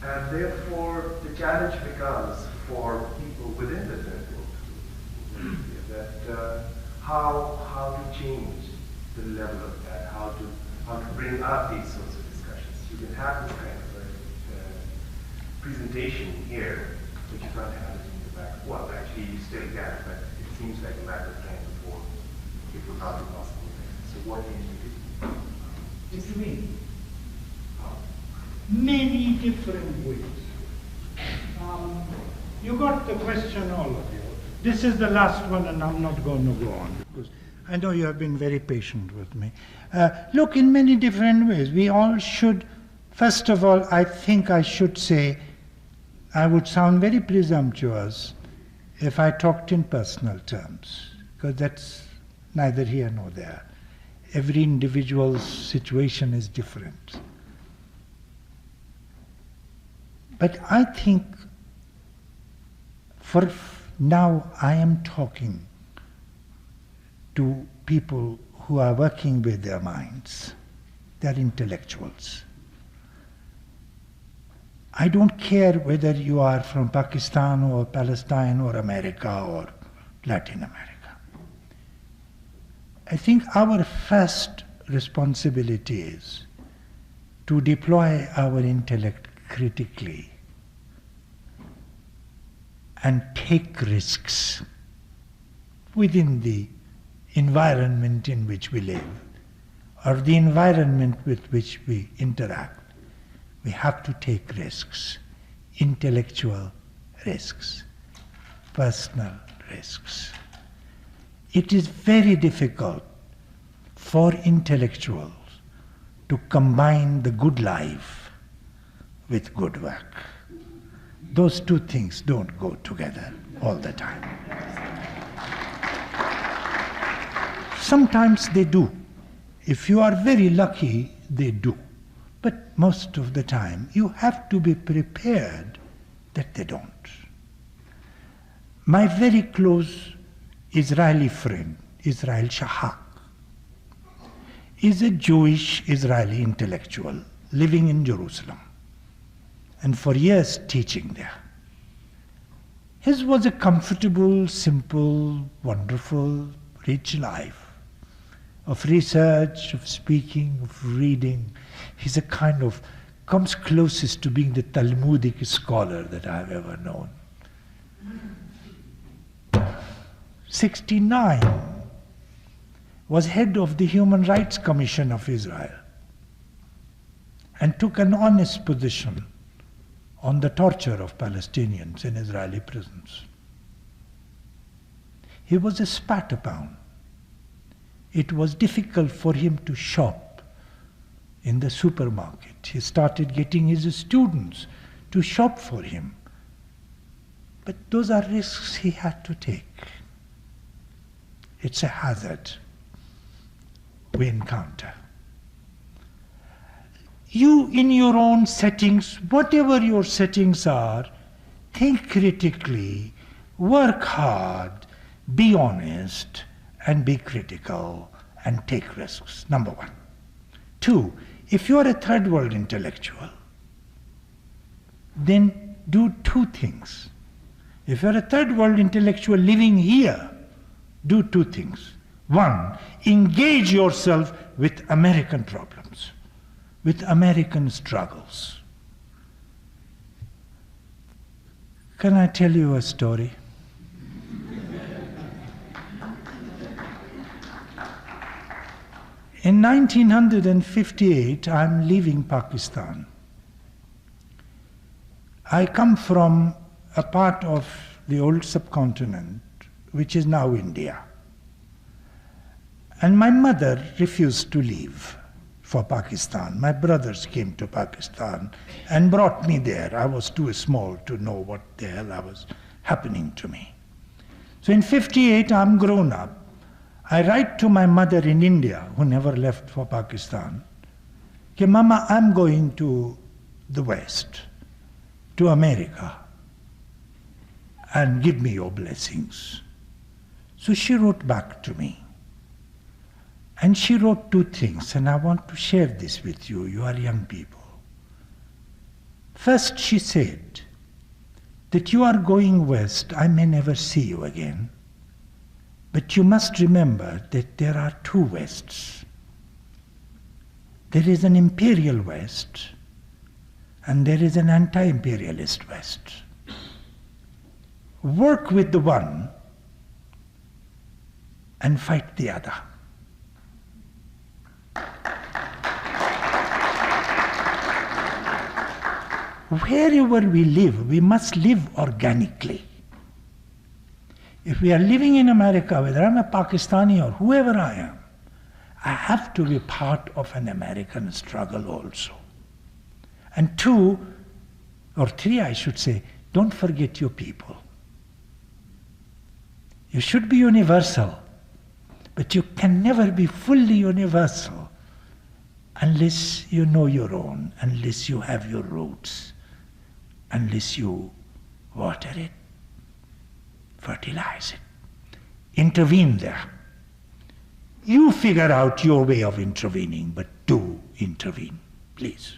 [SPEAKER 14] And therefore, the challenge becomes for people within the Third World that how to change the level of that, how to bring up these sorts of discussions. You can have this kind of a presentation here, but you can't have it in the back. Well, actually, you still can, but it seems like a matter of time before it will not be possible. So what can you do?
[SPEAKER 4] What do you mean? Many different ways. You got the question, all of you. This is the last one, and I'm not going to go on, because I know you have been very patient with me. Look, in many different ways. We all should, first of all, I think I should say, I would sound very presumptuous if I talked in personal terms, because that's neither here nor there. Every individual's situation is different. But I think for now I am talking to people who are working with their minds. They're intellectuals. I don't care whether you are from Pakistan or Palestine or America or Latin America. I think our first responsibility is to deploy our intellect critically and take risks within the environment in which we live or the environment with which we interact. We have to take risks, intellectual risks, personal risks. It is very difficult for intellectuals to combine the good life with good work. Those two things don't go together all the time. Sometimes they do. If you are very lucky, they do. But most of the time, you have to be prepared that they don't. My very close Israeli friend, Israel Shahak, is a Jewish Israeli intellectual living in Jerusalem and for years teaching there. His was a comfortable, simple, wonderful, rich life of research, of speaking, of reading. He's a kind of, comes closest to being the Talmudic scholar that I've ever known. 69, was head of the Human Rights Commission of Israel and took an honest position on the torture of Palestinians in Israeli prisons. He was a spatterpound. It was difficult for him to shop in the supermarket. He started getting his students to shop for him. But those are risks he had to take. It's a hazard we encounter. You, in your own settings, whatever your settings are, think critically, work hard, be honest, and be critical, and take risks, number one. Two, if you are a third world intellectual, then do two things. If you are a third world intellectual living here, do two things. One, engage yourself with American problems, with American struggles. Can I tell you a story? In 1958, I'm leaving Pakistan. I come from a part of the old subcontinent, which is now India. And my mother refused to leave for Pakistan. My brothers came to Pakistan and brought me there. I was too small to know what the hell was happening to me. So in 58, I'm grown up. I write to my mother in India, who never left for Pakistan, okay, Mama, I'm going to the West, to America, and give me your blessings. So she wrote back to me. And she wrote two things, and I want to share this with you. You are young people. First, she said that you are going west. I may never see you again. But you must remember that there are two Wests. There is an imperial West, and there is an anti-imperialist West. Work with the one and fight the other. Wherever we live, we must live organically. If we are living in America, whether I'm a Pakistani or whoever I am, I have to be part of an American struggle also. And two, or three I should say, don't forget your people. You should be universal, but you can never be fully universal unless you know your own, unless you have your roots, unless you water it, fertilize it, intervene there. You figure out your way of intervening, but do intervene, please.